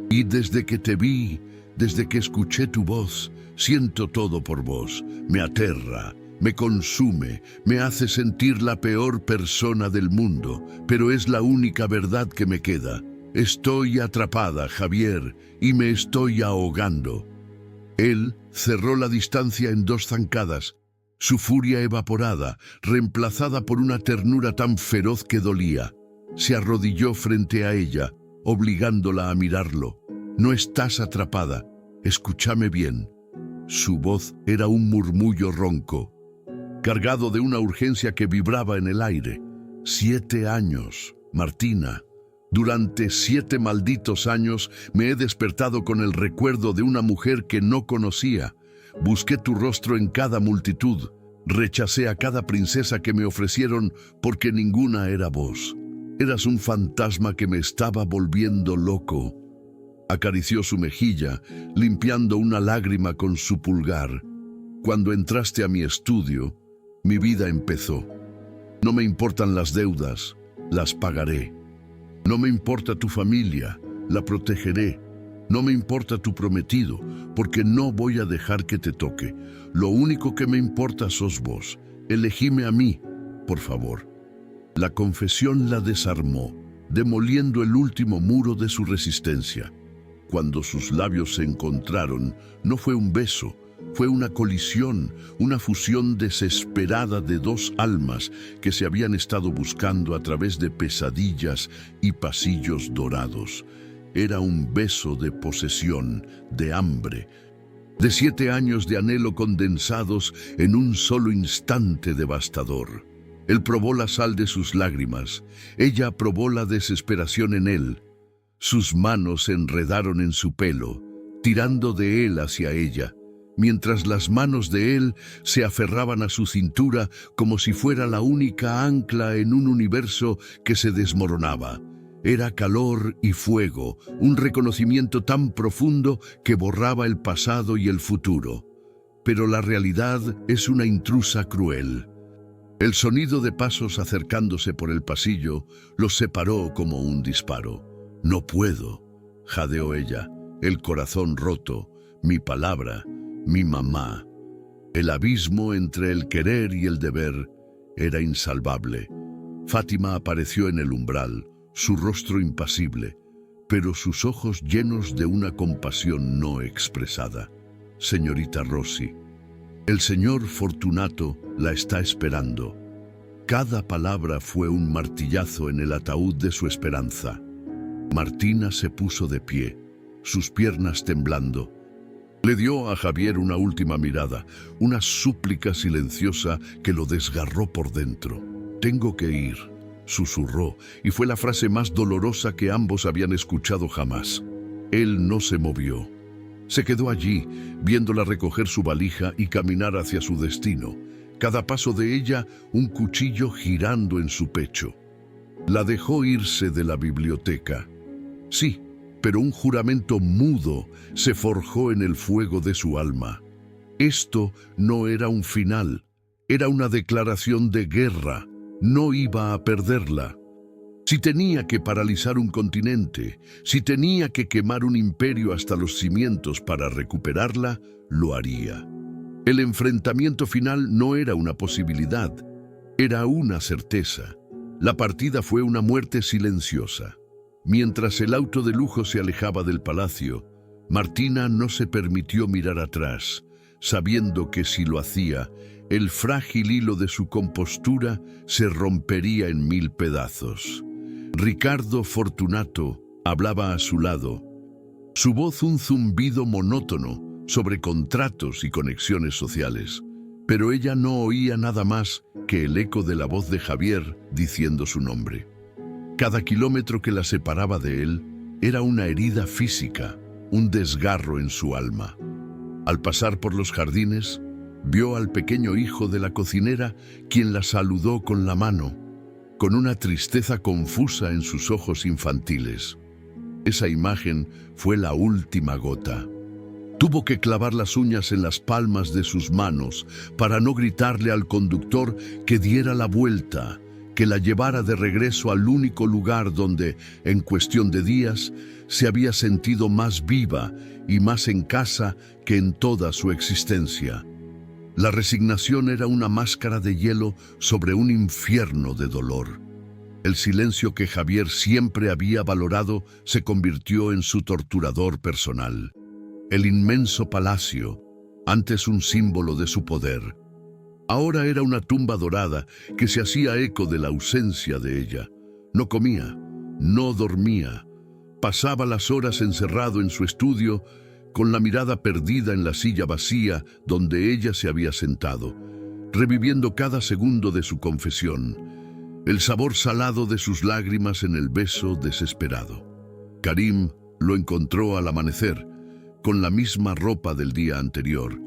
Y desde que te vi, desde que escuché tu voz, siento todo por vos. Me aterra, me consume, me hace sentir la peor persona del mundo, pero es la única verdad que me queda. Estoy atrapada, Javier, y me estoy ahogando. Él cerró la distancia en 2 zancadas, su furia evaporada, reemplazada por una ternura tan feroz que dolía. Se arrodilló frente a ella, obligándola a mirarlo. No estás atrapada, escúchame bien. Su voz era un murmullo ronco, cargado de una urgencia que vibraba en el aire. 7 años, Martina. Durante 7 malditos años me he despertado con el recuerdo de una mujer que no conocía. Busqué tu rostro en cada multitud. Rechacé a cada princesa que me ofrecieron porque ninguna era vos. Eras un fantasma que me estaba volviendo loco. Acarició su mejilla, limpiando una lágrima con su pulgar. Cuando entraste a mi estudio, mi vida empezó. No me importan las deudas, las pagaré. No me importa tu familia, la protegeré. No me importa tu prometido, porque no voy a dejar que te toque. Lo único que me importa sos vos. Elegime a mí, por favor. La confesión la desarmó, demoliendo el último muro de su resistencia. Cuando sus labios se encontraron, no fue un beso, fue una colisión, una fusión desesperada de 2 almas que se habían estado buscando a través de pesadillas y pasillos dorados. Era un beso de posesión, de hambre, de 7 años de anhelo condensados en un solo instante devastador. Él probó la sal de sus lágrimas, ella probó la desesperación en él. Sus manos se enredaron en su pelo, tirando de él hacia ella, mientras las manos de él se aferraban a su cintura como si fuera la única ancla en un universo que se desmoronaba. Era calor y fuego, un reconocimiento tan profundo que borraba el pasado y el futuro. Pero la realidad es una intrusa cruel. El sonido de pasos acercándose por el pasillo los separó como un disparo. «No puedo», jadeó ella, el corazón roto, mi palabra, mi mamá. El abismo entre el querer y el deber era insalvable. Fátima apareció en el umbral, su rostro impasible, pero sus ojos llenos de una compasión no expresada. «Señorita Rossi, el señor Fortunato la está esperando». Cada palabra fue un martillazo en el ataúd de su esperanza. Martina se puso de pie, sus piernas temblando. Le dio a Javier una última mirada, una súplica silenciosa que lo desgarró por dentro. «Tengo que ir», susurró, y fue la frase más dolorosa que ambos habían escuchado jamás. Él no se movió. Se quedó allí, viéndola recoger su valija y caminar hacia su destino. Cada paso de ella, un cuchillo girando en su pecho. La dejó irse de la biblioteca. Sí, pero un juramento mudo se forjó en el fuego de su alma. Esto no era un final, era una declaración de guerra. No iba a perderla. Si tenía que paralizar un continente, si tenía que quemar un imperio hasta los cimientos para recuperarla, lo haría. El enfrentamiento final no era una posibilidad, era una certeza. La partida fue una muerte silenciosa. Mientras el auto de lujo se alejaba del palacio, Martina no se permitió mirar atrás, sabiendo que si lo hacía, el frágil hilo de su compostura se rompería en 1000 pedazos. Ricardo Fortunato hablaba a su lado, su voz un zumbido monótono sobre contratos y conexiones sociales, pero ella no oía nada más que el eco de la voz de Javier diciendo su nombre. Cada kilómetro que la separaba de él era una herida física, un desgarro en su alma. Al pasar por los jardines, vio al pequeño hijo de la cocinera, quien la saludó con la mano, con una tristeza confusa en sus ojos infantiles. Esa imagen fue la última gota. Tuvo que clavar las uñas en las palmas de sus manos para no gritarle al conductor que diera la vuelta, que la llevara de regreso al único lugar donde, en cuestión de días, se había sentido más viva y más en casa que en toda su existencia. La resignación era una máscara de hielo sobre un infierno de dolor. El silencio que Javier siempre había valorado se convirtió en su torturador personal. El inmenso palacio, antes un símbolo de su poder, ahora era una tumba dorada que se hacía eco de la ausencia de ella. No comía, no dormía, pasaba las horas encerrado en su estudio, con la mirada perdida en la silla vacía donde ella se había sentado, reviviendo cada segundo de su confesión, el sabor salado de sus lágrimas en el beso desesperado. Karim lo encontró al amanecer, con la misma ropa del día anterior,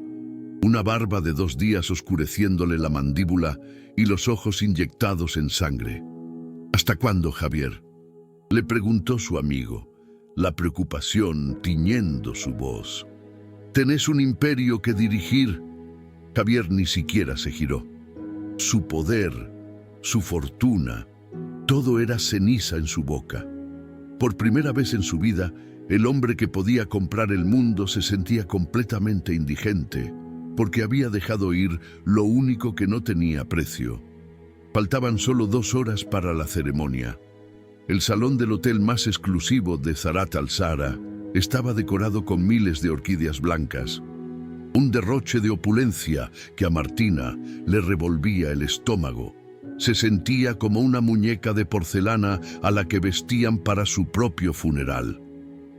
una barba de 2 días oscureciéndole la mandíbula y los ojos inyectados en sangre. ¿Hasta cuándo, Javier?, le preguntó su amigo, la preocupación tiñendo su voz. «Tenés un imperio que dirigir». Javier ni siquiera se giró. Su poder, su fortuna, todo era ceniza en su boca. Por primera vez en su vida, el hombre que podía comprar el mundo se sentía completamente indigente, porque había dejado ir lo único que no tenía precio. Faltaban solo 2 horas para la ceremonia. El salón del hotel más exclusivo de Zarat al-Sara estaba decorado con miles de orquídeas blancas, un derroche de opulencia que a Martina le revolvía el estómago. Se sentía como una muñeca de porcelana a la que vestían para su propio funeral.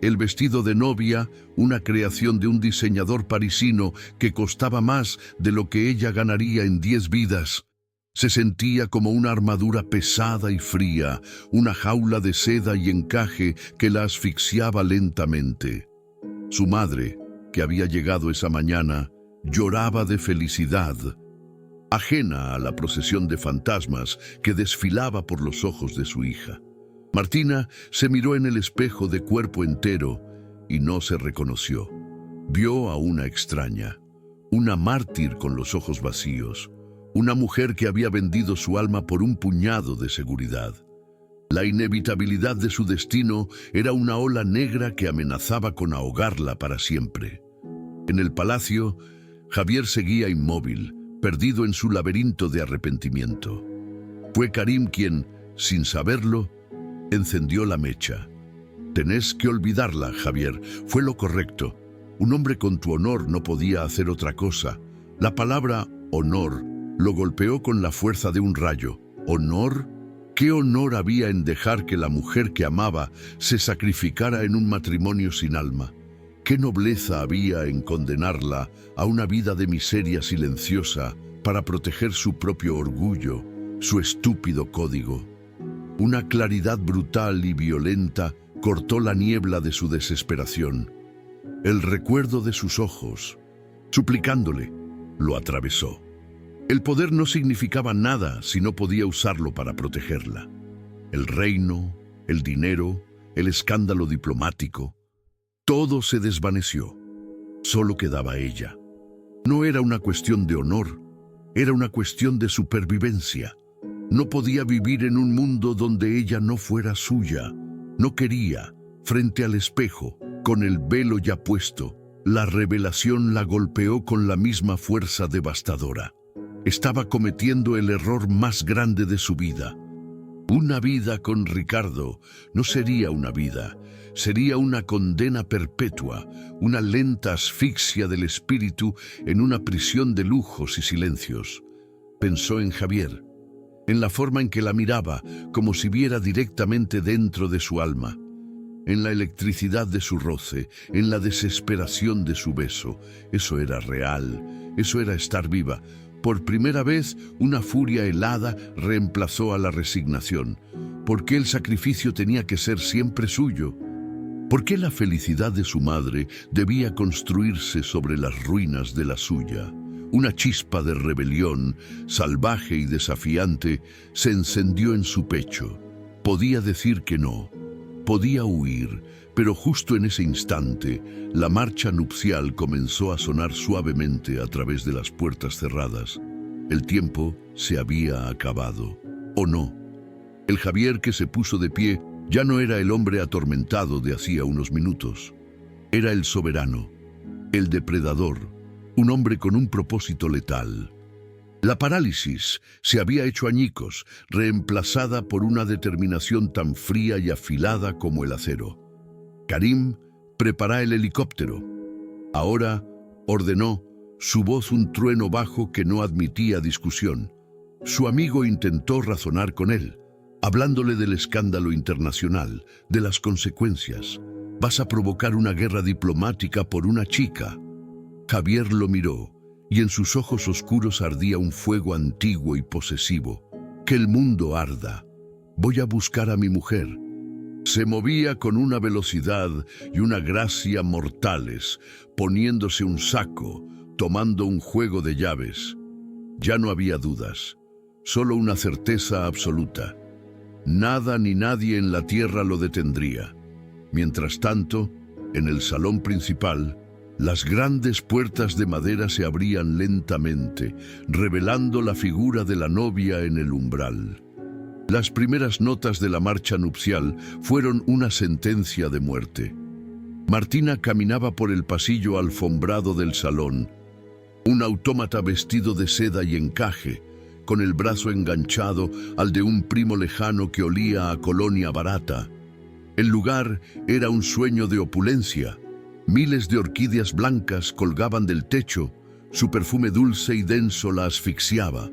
El vestido de novia, una creación de un diseñador parisino que costaba más de lo que ella ganaría en 10 vidas. Se sentía como una armadura pesada y fría, una jaula de seda y encaje que la asfixiaba lentamente. Su madre, que había llegado esa mañana, lloraba de felicidad, ajena a la procesión de fantasmas que desfilaba por los ojos de su hija. Martina se miró en el espejo de cuerpo entero y no se reconoció. Vio a una extraña, una mártir con los ojos vacíos, una mujer que había vendido su alma por un puñado de seguridad. La inevitabilidad de su destino era una ola negra que amenazaba con ahogarla para siempre. En el palacio, Javier seguía inmóvil, perdido en su laberinto de arrepentimiento. Fue Karim quien, sin saberlo, encendió la mecha. «Tenés que olvidarla, Javier. Fue lo correcto. Un hombre con tu honor no podía hacer otra cosa». La palabra honor lo golpeó con la fuerza de un rayo. ¿Honor? ¿Qué honor había en dejar que la mujer que amaba se sacrificara en un matrimonio sin alma? ¿Qué nobleza había en condenarla a una vida de miseria silenciosa para proteger su propio orgullo, su estúpido código? Una claridad brutal y violenta cortó la niebla de su desesperación. El recuerdo de sus ojos, suplicándole, lo atravesó. El poder no significaba nada si no podía usarlo para protegerla. El reino, el dinero, el escándalo diplomático, todo se desvaneció. Solo quedaba ella. No era una cuestión de honor, era una cuestión de supervivencia. No podía vivir en un mundo donde ella no fuera suya. No quería, frente al espejo, con el velo ya puesto, la revelación la golpeó con la misma fuerza devastadora. Estaba cometiendo el error más grande de su vida. Una vida con Ricardo no sería una vida, sería una condena perpetua, una lenta asfixia del espíritu en una prisión de lujos y silencios. Pensó en Javier, en la forma en que la miraba, como si viera directamente dentro de su alma, en la electricidad de su roce, en la desesperación de su beso. Eso era real, eso era estar viva. Por primera vez, una furia helada reemplazó a la resignación. ¿Por qué el sacrificio tenía que ser siempre suyo? ¿Por qué la felicidad de su madre debía construirse sobre las ruinas de la suya? Una chispa de rebelión, salvaje y desafiante, se encendió en su pecho. Podía decir que no, podía huir, pero justo en ese instante, la marcha nupcial comenzó a sonar suavemente a través de las puertas cerradas. El tiempo se había acabado. ¿O no? El Javier que se puso de pie ya no era el hombre atormentado de hacía unos minutos. Era el soberano, el depredador, un hombre con un propósito letal. La parálisis se había hecho añicos, reemplazada por una determinación tan fría y afilada como el acero. Karim preparó el helicóptero. Ahora, ordenó, su voz un trueno bajo que no admitía discusión. Su amigo intentó razonar con él, hablándole del escándalo internacional, de las consecuencias. Vas a provocar una guerra diplomática por una chica. Javier lo miró, y en sus ojos oscuros ardía un fuego antiguo y posesivo. Que el mundo arda. Voy a buscar a mi mujer. Se movía con una velocidad y una gracia mortales, poniéndose un saco, tomando un juego de llaves. Ya no había dudas, solo una certeza absoluta. Nada ni nadie en la tierra lo detendría. Mientras tanto, en el salón principal, las grandes puertas de madera se abrían lentamente, revelando la figura de la novia en el umbral. Las primeras notas de la marcha nupcial fueron una sentencia de muerte. Martina caminaba por el pasillo alfombrado del salón, un autómata vestido de seda y encaje, con el brazo enganchado al de un primo lejano que olía a colonia barata. El lugar era un sueño de opulencia. Miles de orquídeas blancas colgaban del techo, su perfume dulce y denso la asfixiaba.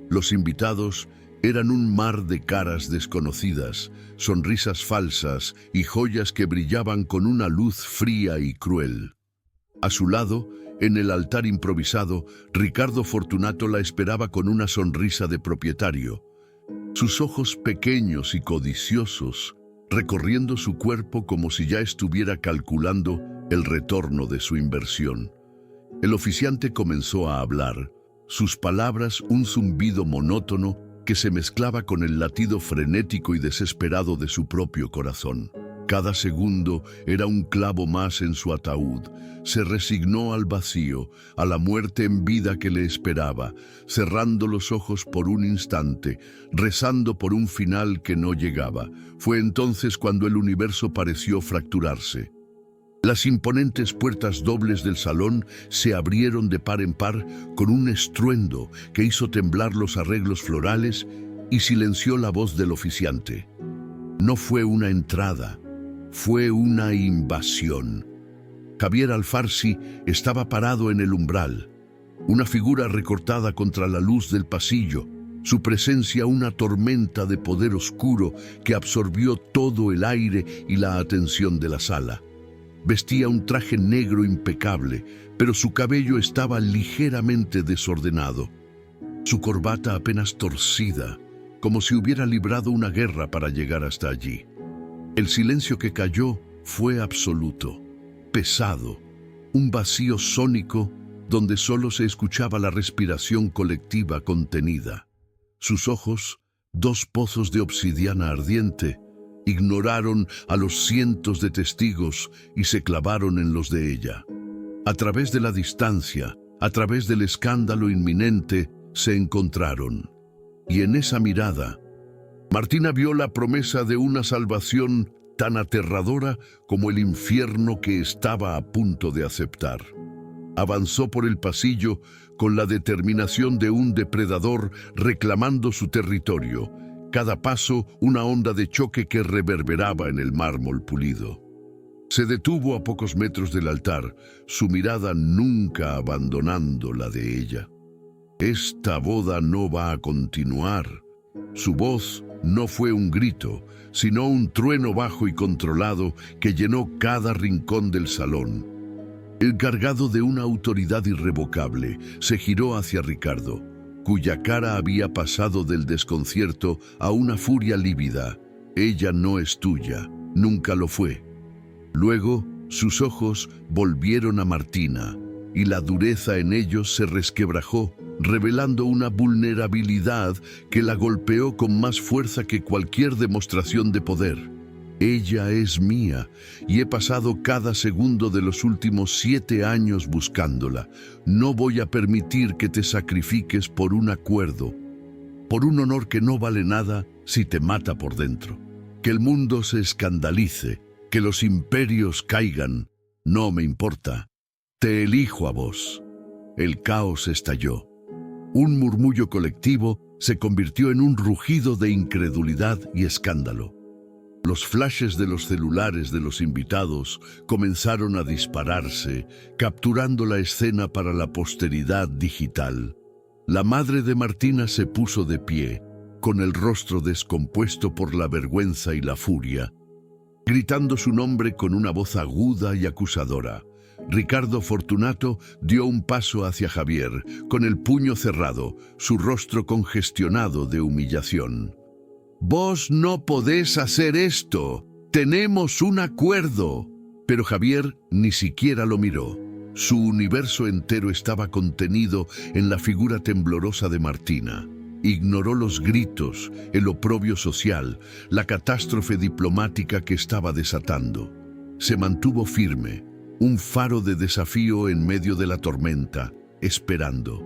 Los invitados eran un mar de caras desconocidas, sonrisas falsas y joyas que brillaban con una luz fría y cruel. A su lado, en el altar improvisado, Ricardo Fortunato la esperaba con una sonrisa de propietario. Sus ojos pequeños y codiciosos, recorriendo su cuerpo como si ya estuviera calculando el retorno de su inversión. El oficiante comenzó a hablar, sus palabras un zumbido monótono que se mezclaba con el latido frenético y desesperado de su propio corazón. Cada segundo era un clavo más en su ataúd. Se resignó al vacío, a la muerte en vida que le esperaba, cerrando los ojos por un instante, rezando por un final que no llegaba. Fue entonces cuando el universo pareció fracturarse. Las imponentes puertas dobles del salón se abrieron de par en par con un estruendo que hizo temblar los arreglos florales y silenció la voz del oficiante. No fue una entrada, fue una invasión. Javier Alfarsi estaba parado en el umbral, una figura recortada contra la luz del pasillo, su presencia una tormenta de poder oscuro que absorbió todo el aire y la atención de la sala. Vestía un traje negro impecable, pero su cabello estaba ligeramente desordenado. Su corbata apenas torcida, como si hubiera librado una guerra para llegar hasta allí. El silencio que cayó fue absoluto, pesado, un vacío sónico donde solo se escuchaba la respiración colectiva contenida. Sus ojos, dos pozos de obsidiana ardiente, ignoraron a los cientos de testigos y se clavaron en los de ella. A través de la distancia, a través del escándalo inminente, se encontraron. Y en esa mirada, Martina vio la promesa de una salvación tan aterradora como el infierno que estaba a punto de aceptar. Avanzó por el pasillo con la determinación de un depredador reclamando su territorio. Cada paso una onda de choque que reverberaba en el mármol pulido. Se detuvo a pocos metros del altar, su mirada nunca abandonando la de ella. Esta boda no va a continuar. Su voz no fue un grito, sino un trueno bajo y controlado que llenó cada rincón del salón. El cargado de una autoridad irrevocable se giró hacia Ricardo, cuya cara había pasado del desconcierto a una furia lívida. Ella no es tuya, nunca lo fue. Luego, sus ojos volvieron a Martina, y la dureza en ellos se resquebrajó, revelando una vulnerabilidad que la golpeó con más fuerza que cualquier demostración de poder. Ella es mía, y he pasado cada segundo de los últimos 7 años buscándola. No voy a permitir que te sacrifiques por un acuerdo, por un honor que no vale nada si te mata por dentro. Que el mundo se escandalice, que los imperios caigan, no me importa. Te elijo a vos. El caos estalló. Un murmullo colectivo se convirtió en un rugido de incredulidad y escándalo. Los flashes de los celulares de los invitados comenzaron a dispararse, capturando la escena para la posteridad digital. La madre de Martina se puso de pie, con el rostro descompuesto por la vergüenza y la furia, gritando su nombre con una voz aguda y acusadora. Ricardo Fortunato dio un paso hacia Javier, con el puño cerrado, su rostro congestionado de humillación. «Vos no podés hacer esto. Tenemos un acuerdo». Pero Javier ni siquiera lo miró. Su universo entero estaba contenido en la figura temblorosa de Martina. Ignoró los gritos, el oprobio social, la catástrofe diplomática que estaba desatando. Se mantuvo firme, un faro de desafío en medio de la tormenta, esperando.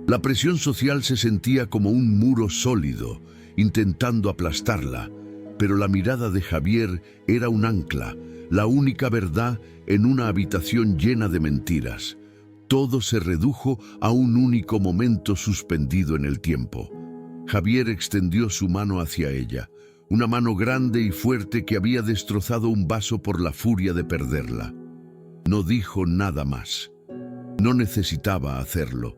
La presión social se sentía como un muro sólido, intentando aplastarla, pero la mirada de Javier era un ancla, la única verdad en una habitación llena de mentiras. Todo se redujo a un único momento suspendido en el tiempo. Javier extendió su mano hacia ella, una mano grande y fuerte que había destrozado un vaso por la furia de perderla. No dijo nada más. No necesitaba hacerlo.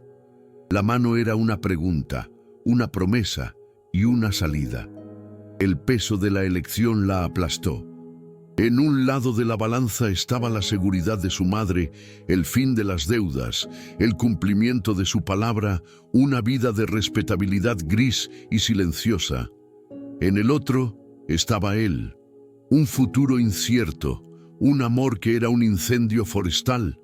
La mano era una pregunta, una promesa y una salida. El peso de la elección la aplastó. En un lado de la balanza estaba la seguridad de su madre, el fin de las deudas, el cumplimiento de su palabra, una vida de respetabilidad gris y silenciosa. En el otro estaba él, un futuro incierto, un amor que era un incendio forestal,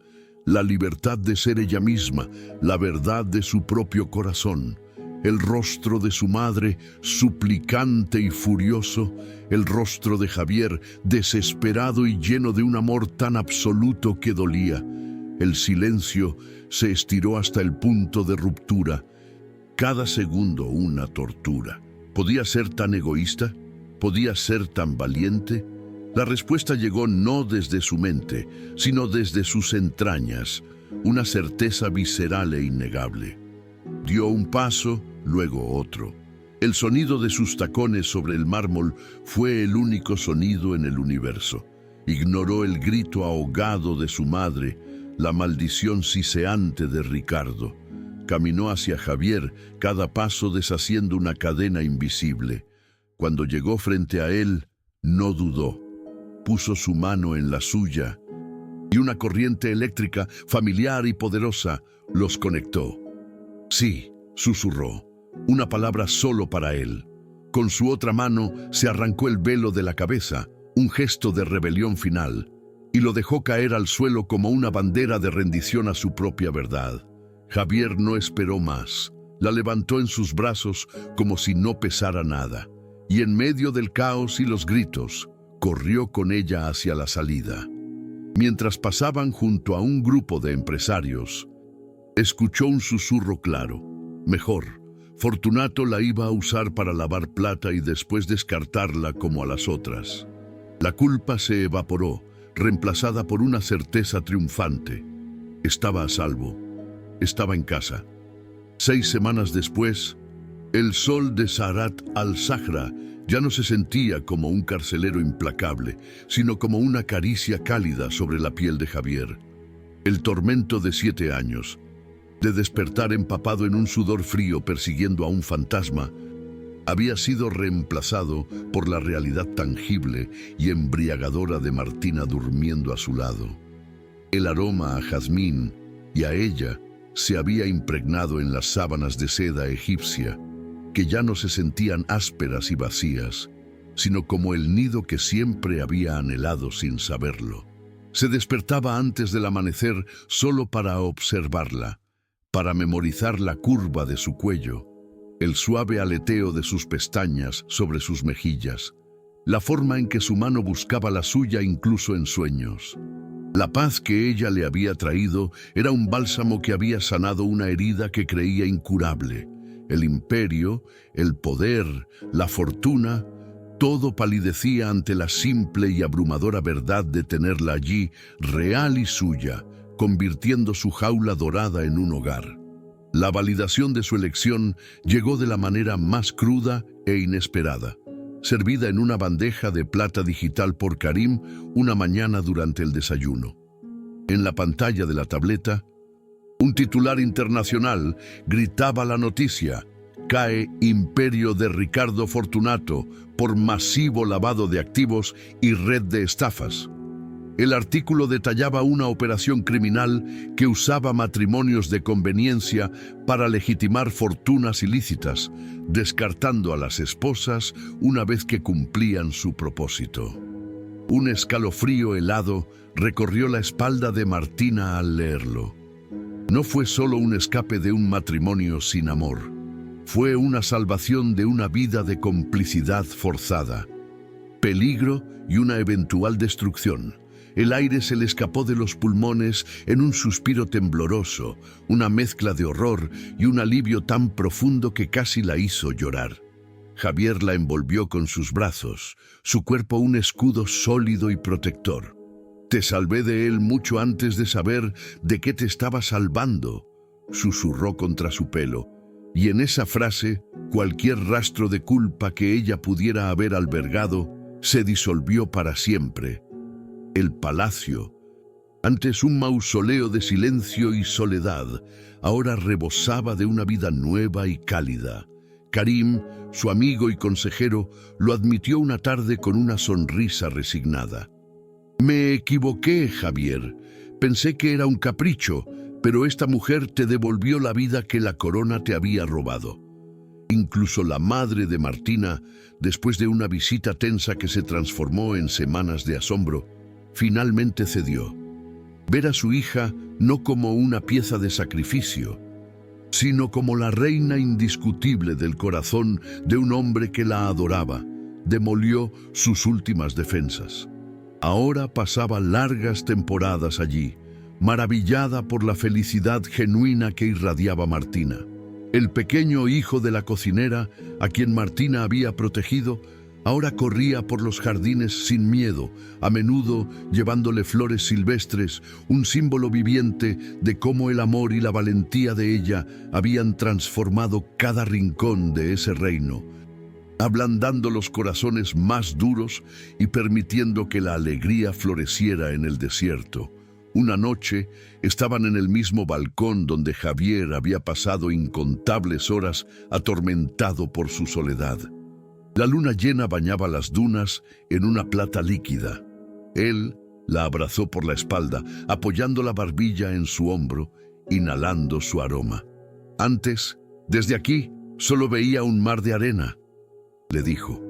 la libertad de ser ella misma, la verdad de su propio corazón. El rostro de su madre, suplicante y furioso, el rostro de Javier, desesperado y lleno de un amor tan absoluto que dolía. El silencio se estiró hasta el punto de ruptura. Cada segundo una tortura. ¿Podía ser tan egoísta? ¿Podía ser tan valiente? La respuesta llegó no desde su mente, sino desde sus entrañas, una certeza visceral e innegable. Dio un paso, luego otro. El sonido de sus tacones sobre el mármol fue el único sonido en el universo. Ignoró el grito ahogado de su madre, la maldición siseante de Ricardo. Caminó hacia Javier, cada paso deshaciendo una cadena invisible. Cuando llegó frente a él, no dudó. Puso su mano en la suya y una corriente eléctrica, familiar y poderosa, los conectó. «Sí», susurró, una palabra solo para él. Con su otra mano se arrancó el velo de la cabeza, un gesto de rebelión final, y lo dejó caer al suelo como una bandera de rendición a su propia verdad. Javier no esperó más. La levantó en sus brazos como si no pesara nada, y en medio del caos y los gritos, corrió con ella hacia la salida. Mientras pasaban junto a un grupo de empresarios, escuchó un susurro claro. Mejor, Fortunato la iba a usar para lavar plata y después descartarla como a las otras. La culpa se evaporó, reemplazada por una certeza triunfante. Estaba a salvo. Estaba en casa. 6 semanas después, el sol de Sarat al-Sahra ya no se sentía como un carcelero implacable, sino como una caricia cálida sobre la piel de Javier. El tormento de 7 años, de despertar empapado en un sudor frío persiguiendo a un fantasma, había sido reemplazado por la realidad tangible y embriagadora de Martina durmiendo a su lado. El aroma a jazmín y a ella se había impregnado en las sábanas de seda egipcia, que ya no se sentían ásperas y vacías. sino como el nido que siempre había anhelado sin saberlo. Se despertaba antes del amanecer solo para observarla, para memorizar la curva de su cuello, el suave aleteo de sus pestañas sobre sus mejillas, la forma en que su mano buscaba la suya incluso en sueños. La paz que ella le había traído era un bálsamo que había sanado una herida que creía incurable. El imperio, el poder, la fortuna, todo palidecía ante la simple y abrumadora verdad de tenerla allí, real y suya, convirtiendo su jaula dorada en un hogar. La validación de su elección llegó de la manera más cruda e inesperada, servida en una bandeja de plata digital por Karim una mañana durante el desayuno. En la pantalla de la tableta, un titular internacional gritaba la noticia: cae Imperio de Ricardo Fortunato por masivo lavado de activos y red de estafas. El artículo detallaba una operación criminal que usaba matrimonios de conveniencia para legitimar fortunas ilícitas, descartando a las esposas una vez que cumplían su propósito. Un escalofrío helado recorrió la espalda de Martina al leerlo. No fue solo un escape de un matrimonio sin amor. Fue una salvación de una vida de complicidad forzada, peligro y una eventual destrucción. El aire se le escapó de los pulmones en un suspiro tembloroso, una mezcla de horror y un alivio tan profundo que casi la hizo llorar. Javier la envolvió con sus brazos, su cuerpo un escudo sólido y protector. «Te salvé de él mucho antes de saber de qué te estaba salvando», susurró contra su pelo, y en esa frase, cualquier rastro de culpa que ella pudiera haber albergado se disolvió para siempre. El palacio, antes un mausoleo de silencio y soledad, ahora rebosaba de una vida nueva y cálida. Karim, su amigo y consejero, lo admitió una tarde con una sonrisa resignada. «Me equivoqué, Javier. Pensé que era un capricho, pero esta mujer te devolvió la vida que la corona te había robado». Incluso la madre de Martina, después de una visita tensa que se transformó en semanas de asombro, finalmente cedió. Ver a su hija no como una pieza de sacrificio, sino como la reina indiscutible del corazón de un hombre que la adoraba, demolió sus últimas defensas. Ahora pasaba largas temporadas allí, maravillada por la felicidad genuina que irradiaba Martina. El pequeño hijo de la cocinera, a quien Martina había protegido, ahora corría por los jardines sin miedo, a menudo llevándole flores silvestres, un símbolo viviente de cómo el amor y la valentía de ella habían transformado cada rincón de ese reino, ablandando los corazones más duros y permitiendo que la alegría floreciera en el desierto. Una noche estaban en el mismo balcón donde Javier había pasado incontables horas atormentado por su soledad. La luna llena bañaba las dunas en una plata líquida. Él la abrazó por la espalda, apoyando la barbilla en su hombro, inhalando su aroma. «Antes, desde aquí, solo veía un mar de arena», le dijo,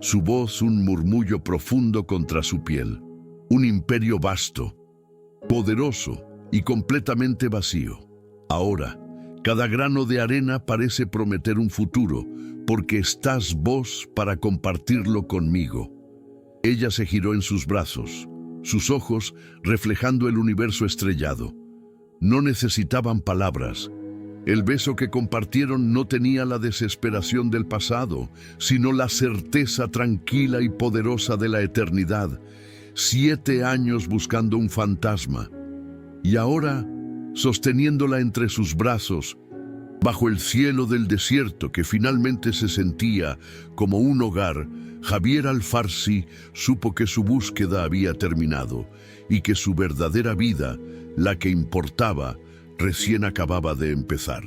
su voz un murmullo profundo contra su piel. «Un imperio vasto, poderoso y completamente vacío. Ahora, cada grano de arena parece prometer un futuro, porque estás vos para compartirlo conmigo». Ella se giró en sus brazos, sus ojos reflejando el universo estrellado. No necesitaban palabras. El beso que compartieron no tenía la desesperación del pasado, sino la certeza tranquila y poderosa de la eternidad. 7 años buscando un fantasma. Y ahora, sosteniéndola entre sus brazos, bajo el cielo del desierto que finalmente se sentía como un hogar, Javier Al-Farsi supo que su búsqueda había terminado y que su verdadera vida, la que importaba, recién acababa de empezar.